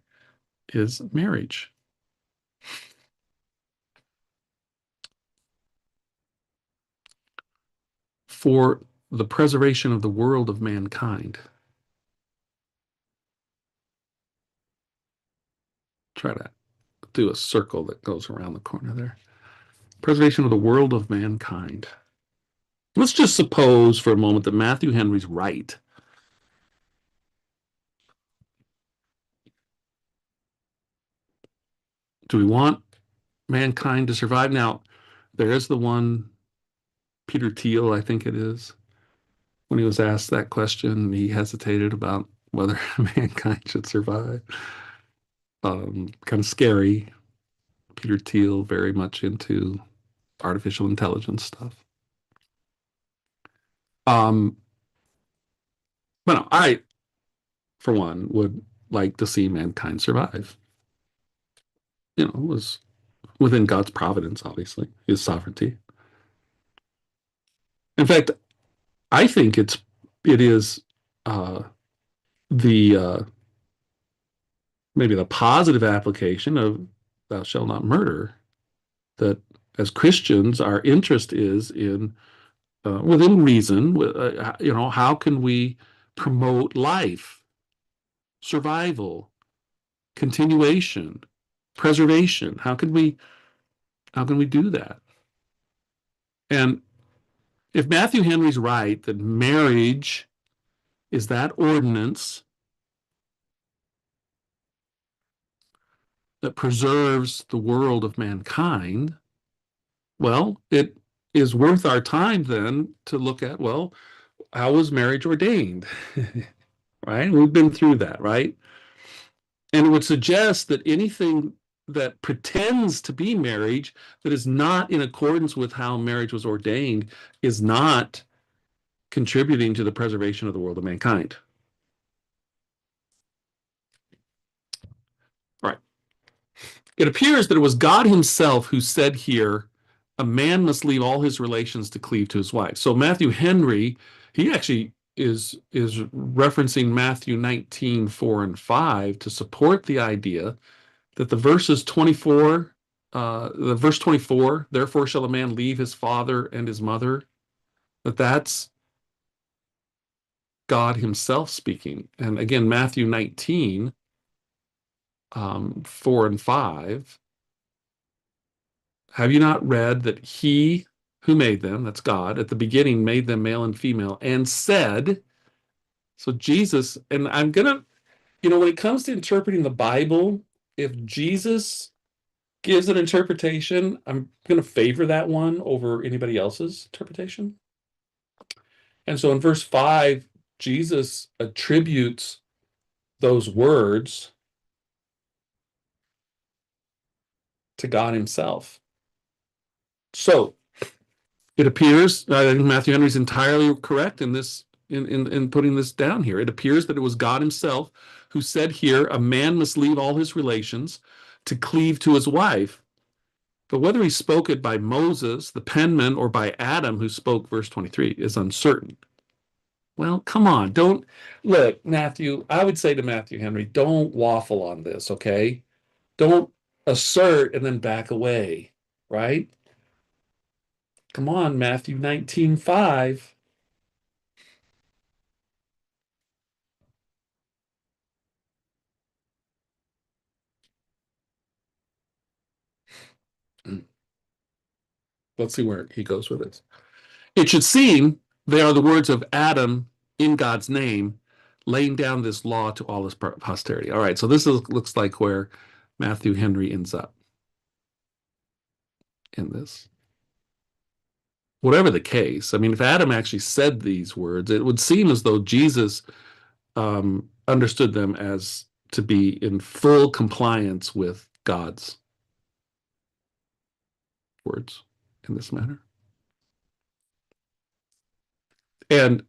is marriage. For the preservation of the world of mankind. Try to do a circle that goes around the corner there. Preservation of the world of mankind. Let's just suppose for a moment that Matthew Henry's right. Do we want mankind to survive? Now, there is the one, Peter Thiel, I think it is, when he was asked that question, he hesitated about whether mankind should survive. Kind of scary. Peter Thiel, very much into artificial intelligence stuff. Um, but no, I, for one, would like to see mankind survive. It was within God's providence, obviously, his sovereignty. In fact, I think it is uh, the maybe the positive application of thou shalt not murder, that as Christians, our interest is in within reason, how can we promote life, survival, continuation, preservation? How can we do that? And if Matthew Henry's right that marriage is that ordinance that preserves the world of mankind, well, it is worth our time then to look at, well, how was marriage ordained? Right? We've been through that, right? And it would suggest that anything that pretends to be marriage that is not in accordance with how marriage was ordained is not contributing to the preservation of the world of mankind. All right. It appears that it was God himself who said here, a man must leave all his relations to cleave to his wife. So Matthew Henry, he actually is referencing Matthew 19, 4 and 5 to support the idea that the verse 24, therefore shall a man leave his father and his mother, that's God himself speaking. And again, Matthew 19, 4 and 5, have you not read that he who made them, that's God, at the beginning made them male and female, and said, so Jesus, and I'm going to, when it comes to interpreting the Bible, if Jesus gives an interpretation, I'm going to favor that one over anybody else's interpretation. And so in verse 5, Jesus attributes those words to God himself. So It appears, I think Matthew Henry's entirely correct in this, in putting this down here. It appears that it was God himself who said here, a man must leave all his relations to cleave to his wife. But whether he spoke it by Moses, the penman, or by Adam, who spoke verse 23, is uncertain. Well, come on. Don't look, Matthew. I would say to Matthew Henry, don't waffle on this, okay? Don't assert and then back away, right? Come on, Matthew 19:5. Let's see where he goes with this. It should seem they are the words of Adam in God's name, laying down this law to all his posterity. All right, so looks like where Matthew Henry ends up in this. Whatever the case, I mean, if Adam actually said these words, it would seem as though Jesus understood them as to be in full compliance with God's words in this matter. And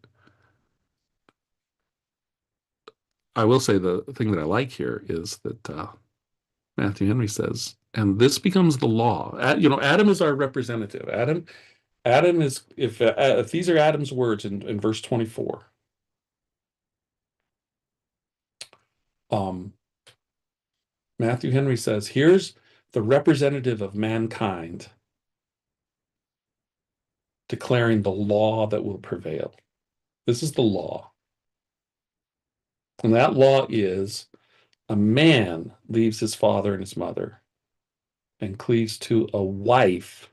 I will say the thing that I like here is that Matthew Henry says, and this becomes the law. Adam is our representative. Adam is if these are Adam's words in verse 24. Um, Matthew Henry says, here's the representative of mankind declaring the law that will prevail. This is the law. And that law is a man leaves his father and his mother and cleaves to a wife,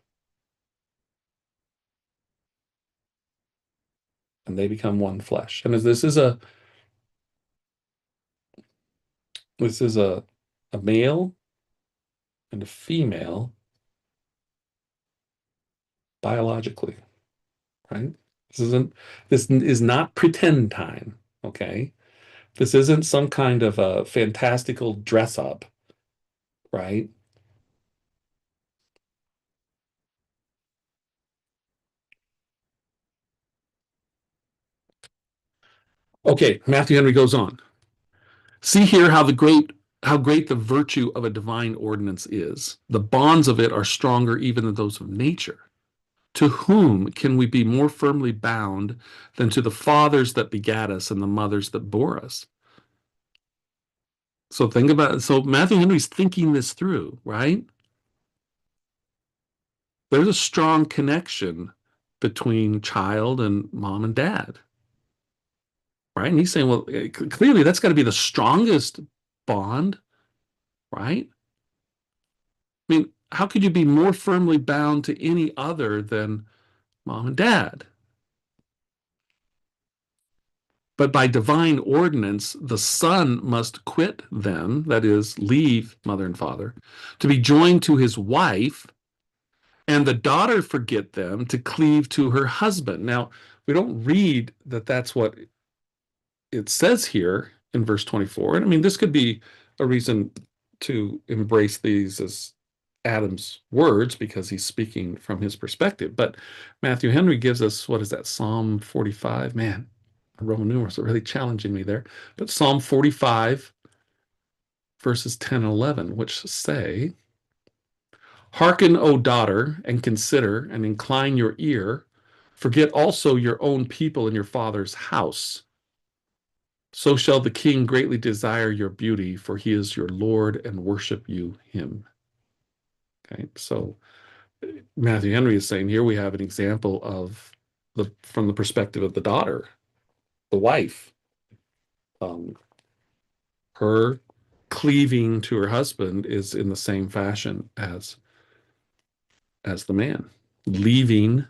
and they become one flesh. And this is a male and a female biologically, right? This is not pretend time, okay? This isn't some kind of a fantastical dress up, right? Okay, Matthew Henry goes on. See here how great the virtue of a divine ordinance is. The bonds of it are stronger even than those of nature. To whom can we be more firmly bound than to the fathers that begat us and the mothers that bore us? So think about it. So Matthew Henry's thinking this through, right? There's a strong connection between child and mom and dad, right? And he's saying, well, clearly that's got to be the strongest bond, right? I mean, how could you be more firmly bound to any other than mom and dad? But by divine ordinance, the son must quit them, that is, leave mother and father, to be joined to his wife, and the daughter forget them to cleave to her husband. Now, we don't read that that's what it says here in verse 24. And I mean, this could be a reason to embrace these as Adam's words because he's speaking from his perspective. But Matthew Henry gives us, what is that, Psalm 45? Man, Roman numerals are really challenging me there. But Psalm 45, verses 10 and 11, which say, hearken, O daughter, and consider, and incline your ear. Forget also your own people in your father's house. So shall the king greatly desire your beauty, for he is your Lord, and worship you him. Okay, so Matthew Henry is saying here we have an example of from the perspective of the daughter, the wife, um, her cleaving to her husband is in the same fashion as the man, leaving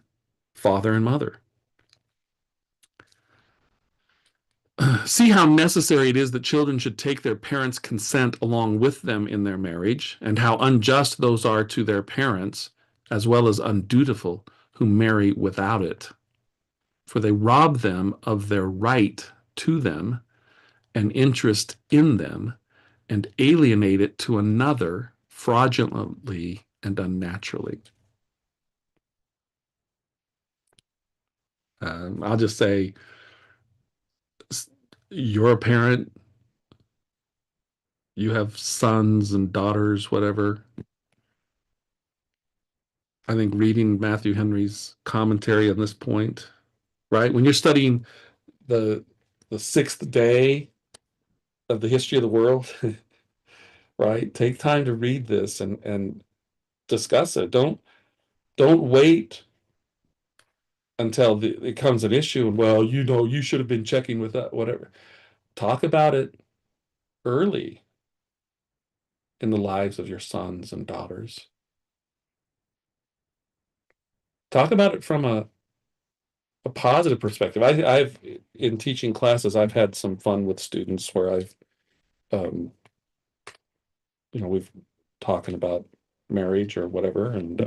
father and mother. See how necessary it is that children should take their parents' consent along with them in their marriage, and how unjust those are to their parents, as well as undutiful, who marry without it. For they rob them of their right to them and interest in them, and alienate it to another fraudulently and unnaturally. I'll just say, you're a parent, you have sons and daughters, whatever. I think reading Matthew Henry's commentary on this point, right? When you're studying the the sixth day of the history of the world, right? Take time to read this and discuss it. Don't wait until it comes an issue and, well, you should have been checking with that, whatever. Talk about it early in the lives of your sons and daughters. Talk about it from a positive perspective. I've in teaching classes, I've had some fun with students where I've um, we've talking about marriage or whatever, and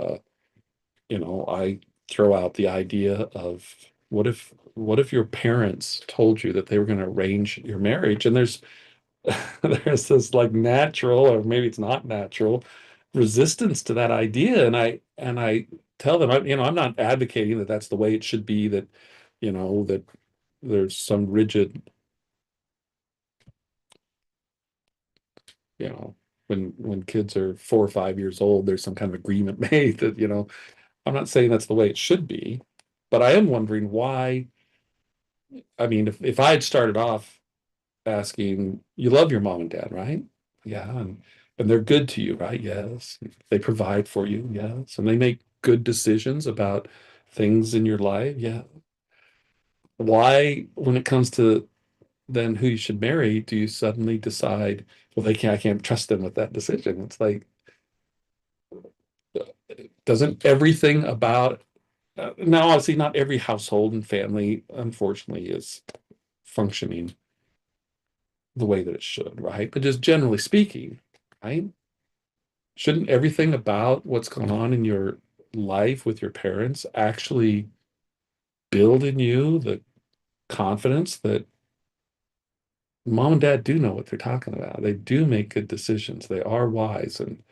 I throw out the idea of, what if your parents told you that they were going to arrange your marriage, and there's this like natural, or maybe it's not natural, resistance to that idea, and I tell them, I'm not advocating that that's the way it should be, that there's some rigid, you know when kids are 4 or 5 years old, there's some kind of agreement made that, I'm not saying that's the way it should be, but I am wondering why. I mean, if I had started off asking, you love your mom and dad, right? Yeah. And they're good to you, right? Yes. They provide for you, yes. And they make good decisions about things in your life, yeah. Why, when it comes to then who you should marry, do you suddenly decide, well, I can't trust them with that decision? It's like, doesn't everything about now, obviously, not every household and family, unfortunately, is functioning the way that it should, right? But just generally speaking, right? Shouldn't everything about what's going on in your life with your parents actually build in you the confidence that mom and dad do know what they're talking about? They do make good decisions. They are wise, and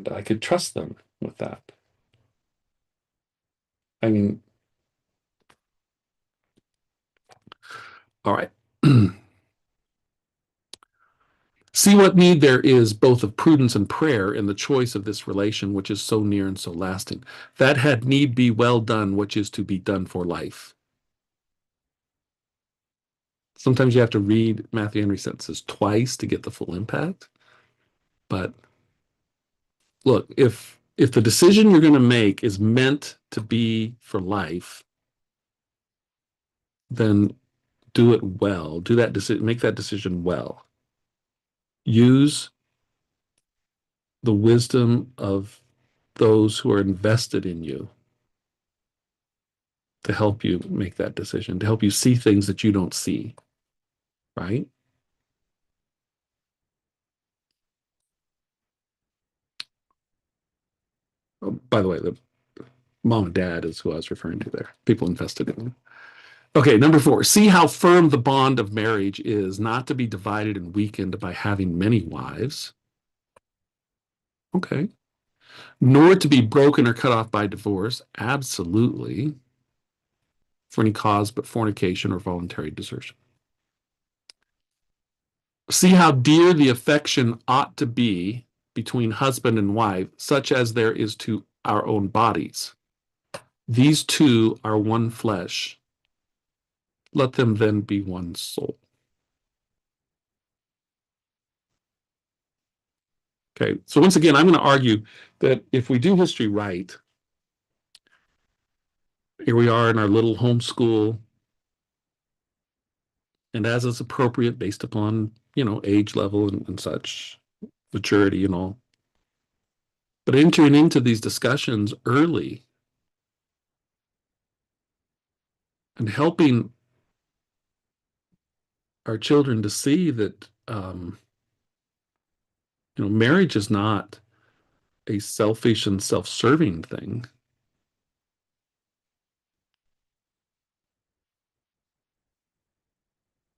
I could trust them with that. I mean, all right. See what need there is both of prudence and prayer in the choice of this relation which is so near and so lasting. That had need be well done, which is to be done for life. Sometimes you have to read Matthew Henry sentences twice to get the full impact. But look, if the decision you're going to make is meant to be for life, then do it well. Do that decision, make that decision well. Use the wisdom of those who are invested in you to help you make that decision, to help you see things that you don't see, right? Oh, by the way, the mom and dad is who I was referring to there. People invested in them. Okay, number 4. See how firm the bond of marriage is, not to be divided and weakened by having many wives. Okay. Nor to be broken or cut off by divorce. Absolutely. For any cause but fornication or voluntary desertion. See how dear the affection ought to be between husband and wife, such as there is to our own bodies. These two are one flesh. Let them then be one soul. Okay, so once again, I'm going to argue that if we do history right, here we are in our little homeschool, and as is appropriate based upon, age level and such, maturity and all. But entering into these discussions early and helping our children to see that, marriage is not a selfish and self-serving thing.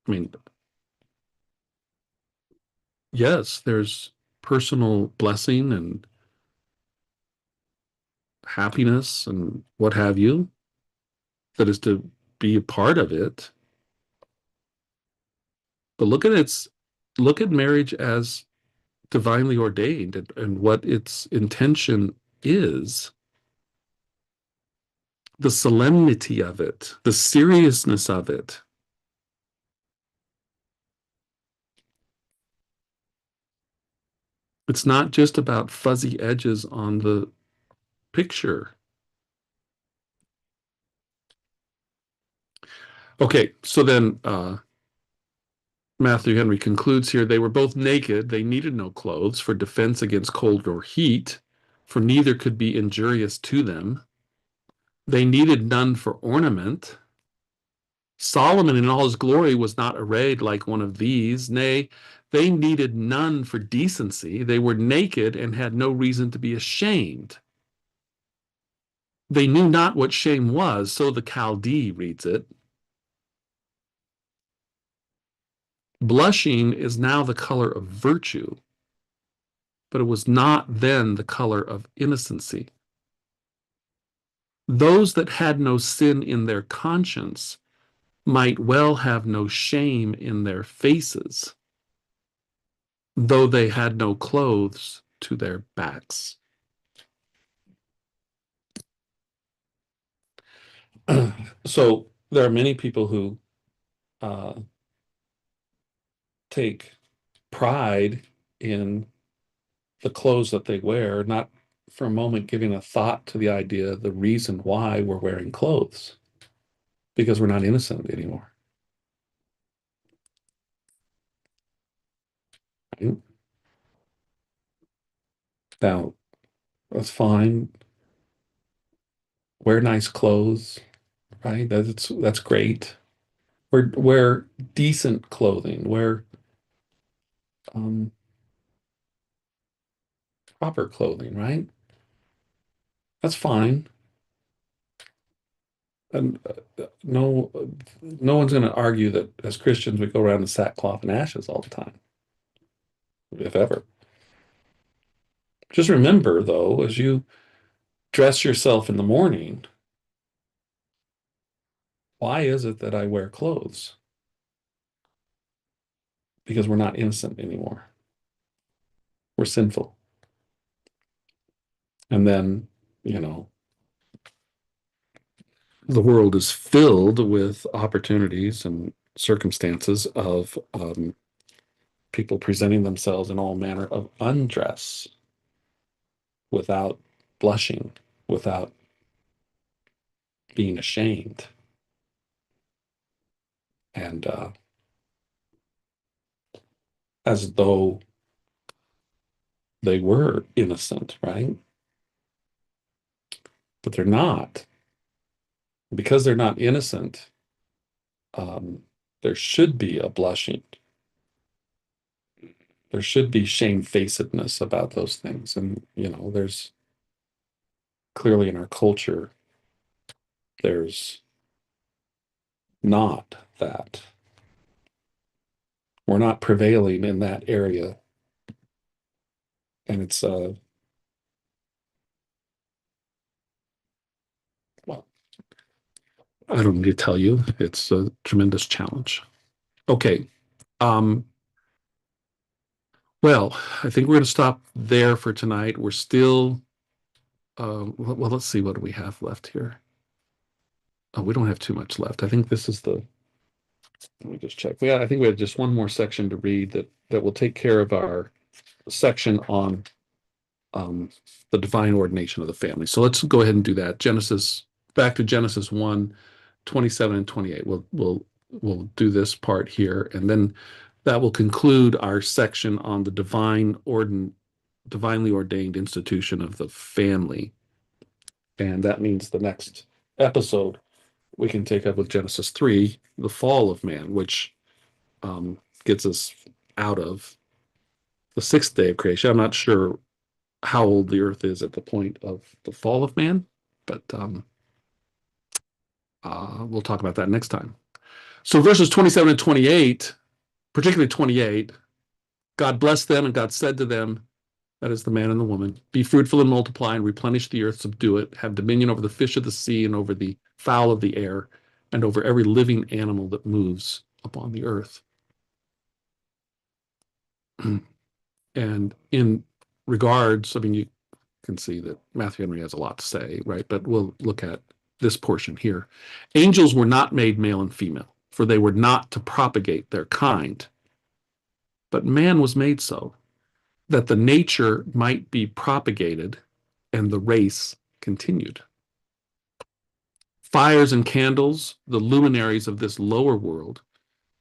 I mean, yes, there's personal blessing and happiness and what have you, that is to be a part of it. But look at marriage as divinely ordained, and what its intention is, the solemnity of it, the seriousness of it. It's not just about fuzzy edges on the picture. Okay, so then Matthew Henry concludes here, they were both naked. They needed no clothes for defense against cold or heat, for neither could be injurious to them. They needed none for ornament. Solomon in all his glory was not arrayed like one of these. Nay, they needed none for decency. They were naked and had no reason to be ashamed. They knew not what shame was, so the Chaldee reads it. Blushing is now the color of virtue, but it was not then the color of innocency. Those that had no sin in their conscience might well have no shame in their faces, though they had no clothes to their backs. So there are many people who uh, take pride in the clothes that they wear, not for a moment giving a thought to the idea, the reason why we're wearing clothes, because we're not innocent anymore. Right? Now, that's fine. Wear nice clothes, right? That's great. Wear decent clothing. Wear um, proper clothing, right? That's fine. And no one's going to argue that as Christians we go around in sackcloth and ashes all the time, if ever. Just remember, though, as you dress yourself in the morning, why is it that I wear clothes? Because we're not innocent anymore. We're sinful. And then, you know, the world is filled with opportunities and circumstances of people presenting themselves in all manner of undress without blushing, without being ashamed. And as though they were innocent, right? But they're not. Because they're not innocent, there should be a blushing. There should be shamefacedness about those things. And, you know, there's clearly in our culture, there's not that. We're not prevailing in that area. And it's, well, I don't need to tell you, it's a tremendous challenge. Okay. Um, well, I think we're going to stop there for tonight. We're still, well, let's see, what do we have left here? Oh, we don't have too much left. I think this is the, let me just check. I think we have just one more section to read that will take care of our section on um, the divine ordination of the family. So let's go ahead and do that. Back to Genesis 1, 27 and 28. We'll do this part here, and then that will conclude our section on the divinely ordained institution of the family. And that means the next episode we can take up with Genesis 3, the fall of man, which gets us out of the sixth day of creation. I'm not sure how old the earth is at the point of the fall of man, but we'll talk about that next time. So verses 27 and 28, particularly 28, God blessed them and God said to them, That is the man and the woman. Be fruitful and multiply and replenish the earth, subdue it, have dominion over the fish of the sea and over the fowl of the air and over every living animal that moves upon the earth. And in regards, I mean, you can see that Matthew Henry has a lot to say, right? But we'll look at this portion here. Angels were not made male and female, for they were not to propagate their kind, but man was made so, that the nature might be propagated and the race continued. Fires and candles, the luminaries of this lower world,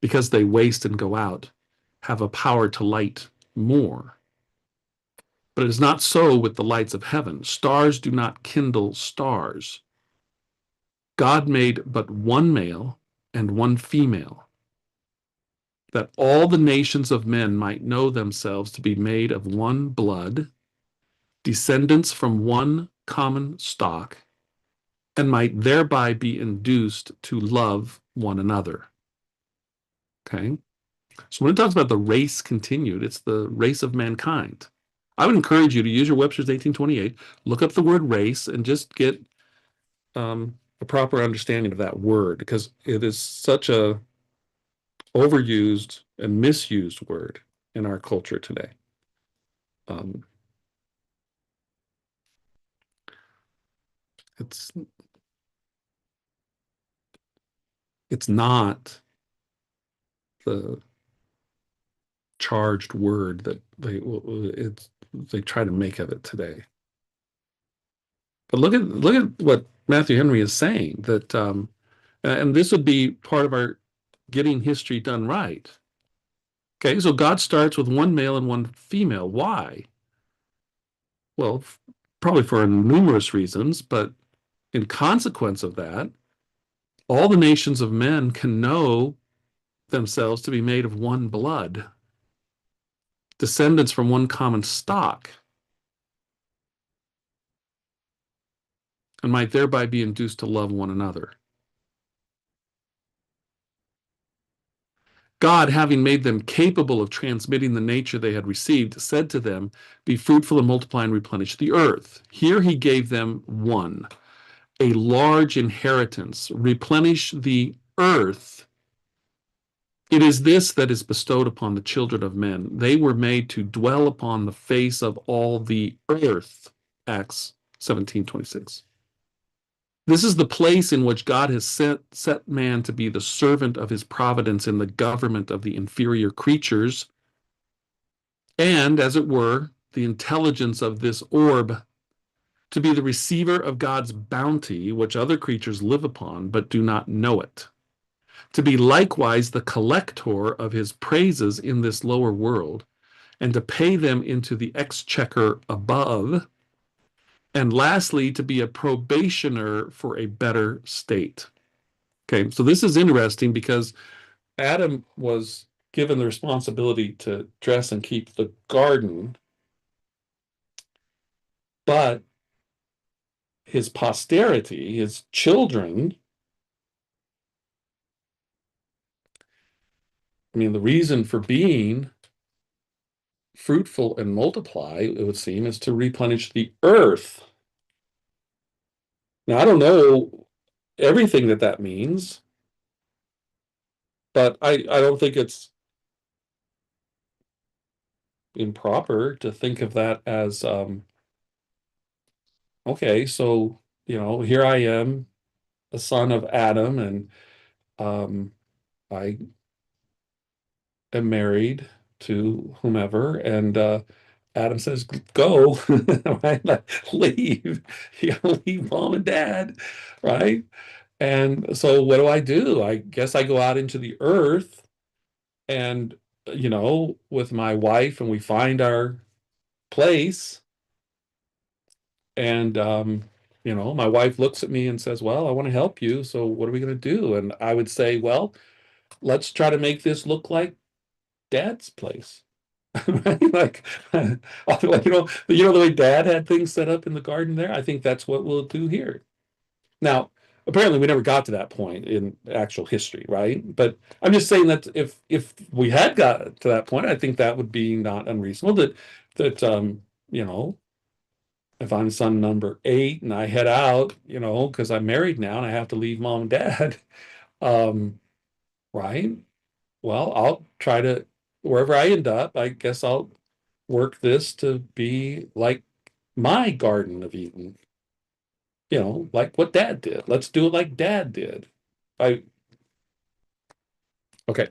because they waste and go out, have a power to light more. But it is not so with the lights of heaven. Stars do not kindle stars. God made but one male and one female, that all the nations of men might know themselves to be made of one blood, descendants from one common stock, and might thereby be induced to love one another. Okay? So when it talks about the race continued, it's the race of mankind. I would encourage you to use your Webster's 1828, look up the word race, and just get a proper understanding of that word, because it is such a overused and misused word in our culture today. Um, it's it's not the charged word that they try to make of it today. But look at what Matthew Henry is saying, that and this would be part of our getting history done right. Okay, so God starts with one male and one female. Why? Well, probably for numerous reasons, but in consequence of that, all the nations of men can know themselves to be made of one blood, descendants from one common stock, and might thereby be induced to love one another. God, having made them capable of transmitting the nature they had received, said to them, be fruitful and multiply and replenish the earth. Here he gave them one, a large inheritance, replenish the earth. It is this that is bestowed upon the children of men. They were made to dwell upon the face of all the earth. Acts 17:26. This is the place in which God has set man to be the servant of his providence in the government of the inferior creatures, and, as it were, the intelligence of this orb, to be the receiver of God's bounty, which other creatures live upon, but do not know it. To be likewise the collector of his praises in this lower world, and to pay them into the exchequer above, and lastly, to be a probationer for a better state. Okay, so this is interesting because Adam was given the responsibility to dress and keep the garden, but his posterity, his children, I mean, the reason for being fruitful and multiply, it would seem, is to replenish the earth. Now, I don't know everything that means, but I don't think it's improper to think of that as okay, so here I am, a son of Adam, and I am married to whomever, and Adam says, "Go, right? Like, leave, leave mom and dad, right?" And so, what do? I guess I go out into the earth, and with my wife, and we find our place, and my wife looks at me and says, "Well, I want to help you. So, what are we going to do?" And I would say, "Well, let's try to make this look like Dad's place." Right? Like, the way Dad had things set up in the garden there. I think that's what we'll do here. Now, apparently, we never got to that point in actual history, right? But I'm just saying that if we had got to that point, I think that would be not unreasonable. That you know, if I'm son number 8 and I head out, because I'm married now and I have to leave mom and dad, um, right? Well, I'll try to, wherever I end up, I guess I'll work this to be like my Garden of Eden, like what dad did. Let's do it like dad did. I, okay.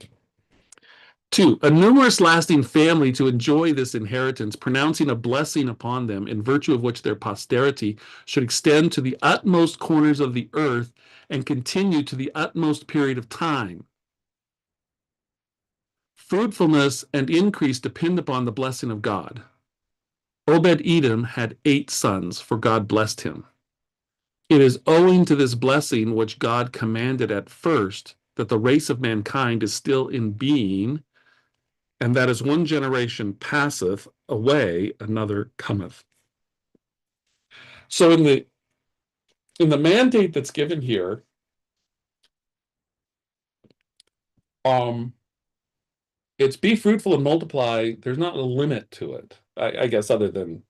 2, a numerous lasting family to enjoy this inheritance, pronouncing a blessing upon them, in virtue of which their posterity should extend to the utmost corners of the earth and continue to the utmost period of time. Fruitfulness and increase depend upon the blessing of God. Obed-Edom had 8 sons, for God blessed him. It is owing to this blessing which God commanded at first that the race of mankind is still in being, and that as one generation passeth away, another cometh. So in the mandate that's given here, um, it's be fruitful and multiply. There's not a limit to it, I guess, other than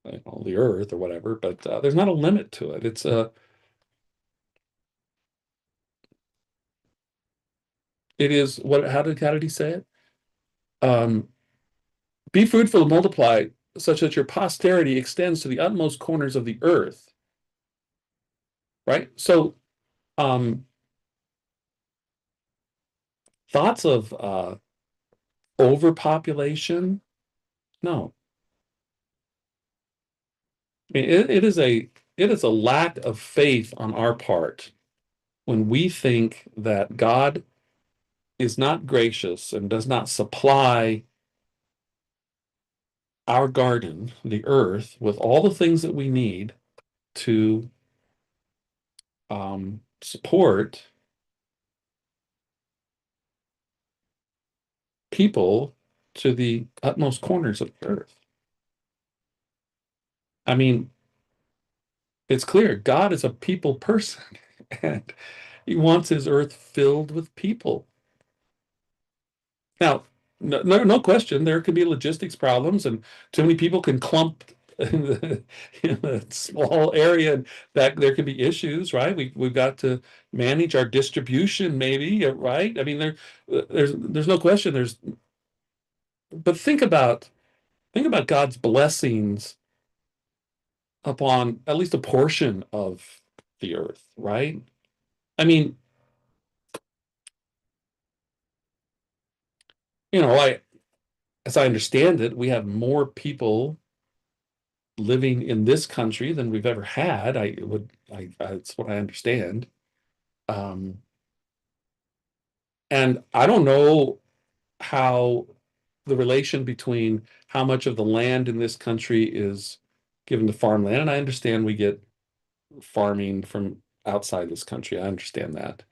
the earth or whatever. But there's not a limit to it. It is what? How did he say it? Um, be fruitful and multiply, such that your posterity extends to the utmost corners of the earth. Right. So, um, thoughts of overpopulation? No. I mean, it is a lack of faith on our part when we think that God is not gracious and does not supply our garden, the earth, with all the things that we need to support people to the utmost corners of the earth. I mean, it's clear God is a people person and he wants his earth filled with people. Now, no question, there could be logistics problems, and too many people can clump in a small area, and that there could be issues, right? We've got to manage our distribution, maybe, right? I mean, there's no question. But think about God's blessings upon at least a portion of the earth, right? I mean, I as I understand it, we have more people living in this country than we've ever had. That's what I understand. Um, and I don't know how the relation between how much of the land in this country is given to farmland. And I understand we get farming from outside this country. I understand that.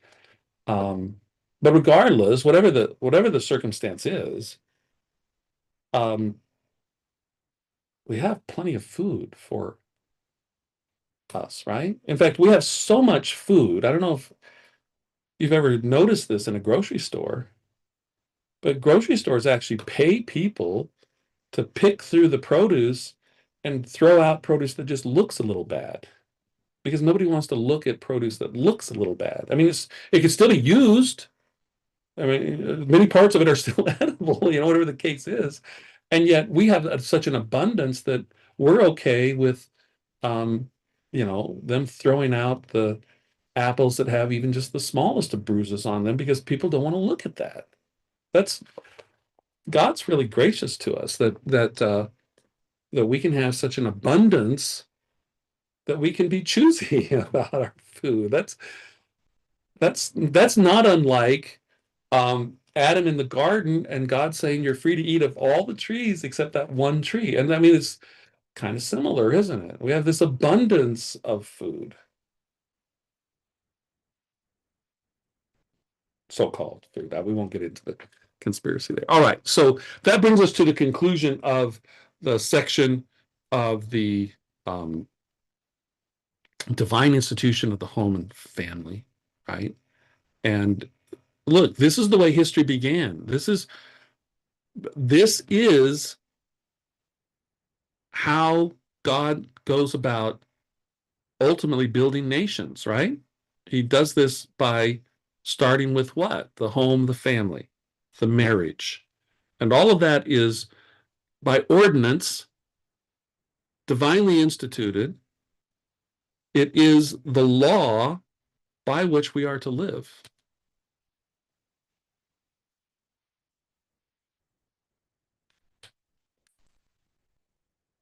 Um, but regardless, whatever the circumstance is, um, we have plenty of food for us, right? In fact, we have so much food. I don't know if you've ever noticed this in a grocery store, but grocery stores actually pay people to pick through the produce and throw out produce that just looks a little bad because nobody wants to look at produce that looks a little bad. I mean, it can still be used. I mean, many parts of it are still edible, whatever the case is. And yet we have such an abundance that we're okay with, um, them throwing out the apples that have even just the smallest of bruises on them because people don't want to look at that. That's God's really gracious to us that we can have such an abundance that we can be choosy about our food. That's not unlike Adam in the garden and God saying you're free to eat of all the trees except that one tree. And I mean, it's kind of similar, isn't it? We have this abundance of food, so-called food. We won't get into the conspiracy there. All right. So that brings us to the conclusion of the section of the um, divine institution of the home and family, right? And look, this is the way history began. This is This is how God goes about ultimately building nations, right? He does this by starting with what? The home, the family, the marriage. And all of that is by ordinance, divinely instituted. It is the law by which we are to live.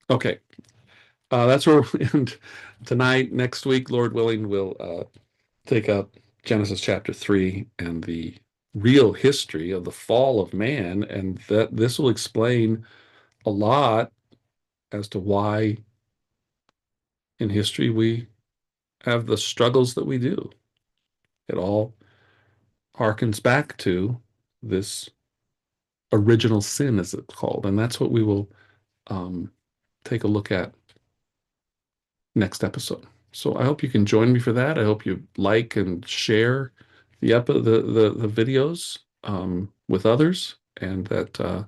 Okay, that's where we'll end tonight. Next week, Lord willing, we'll take up Genesis chapter 3 and the real history of the fall of man, and that this will explain a lot as to why in history we have the struggles that we do. It all harkens back to this original sin, as it's called, and that's what we will um, take a look at next episode. So I hope you can join me for that. I hope you like and share the videos with others, and that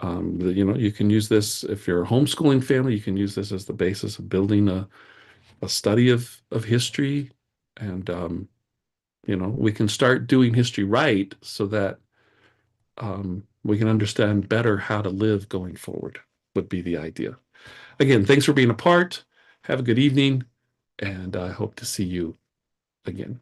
you can use this if you're a homeschooling family. You can use this as the basis of building a study of history, and we can start doing history right so that we can understand better how to live going forward. Would be the idea. Again, thanks for being a part. Have a good evening, and I hope to see you again.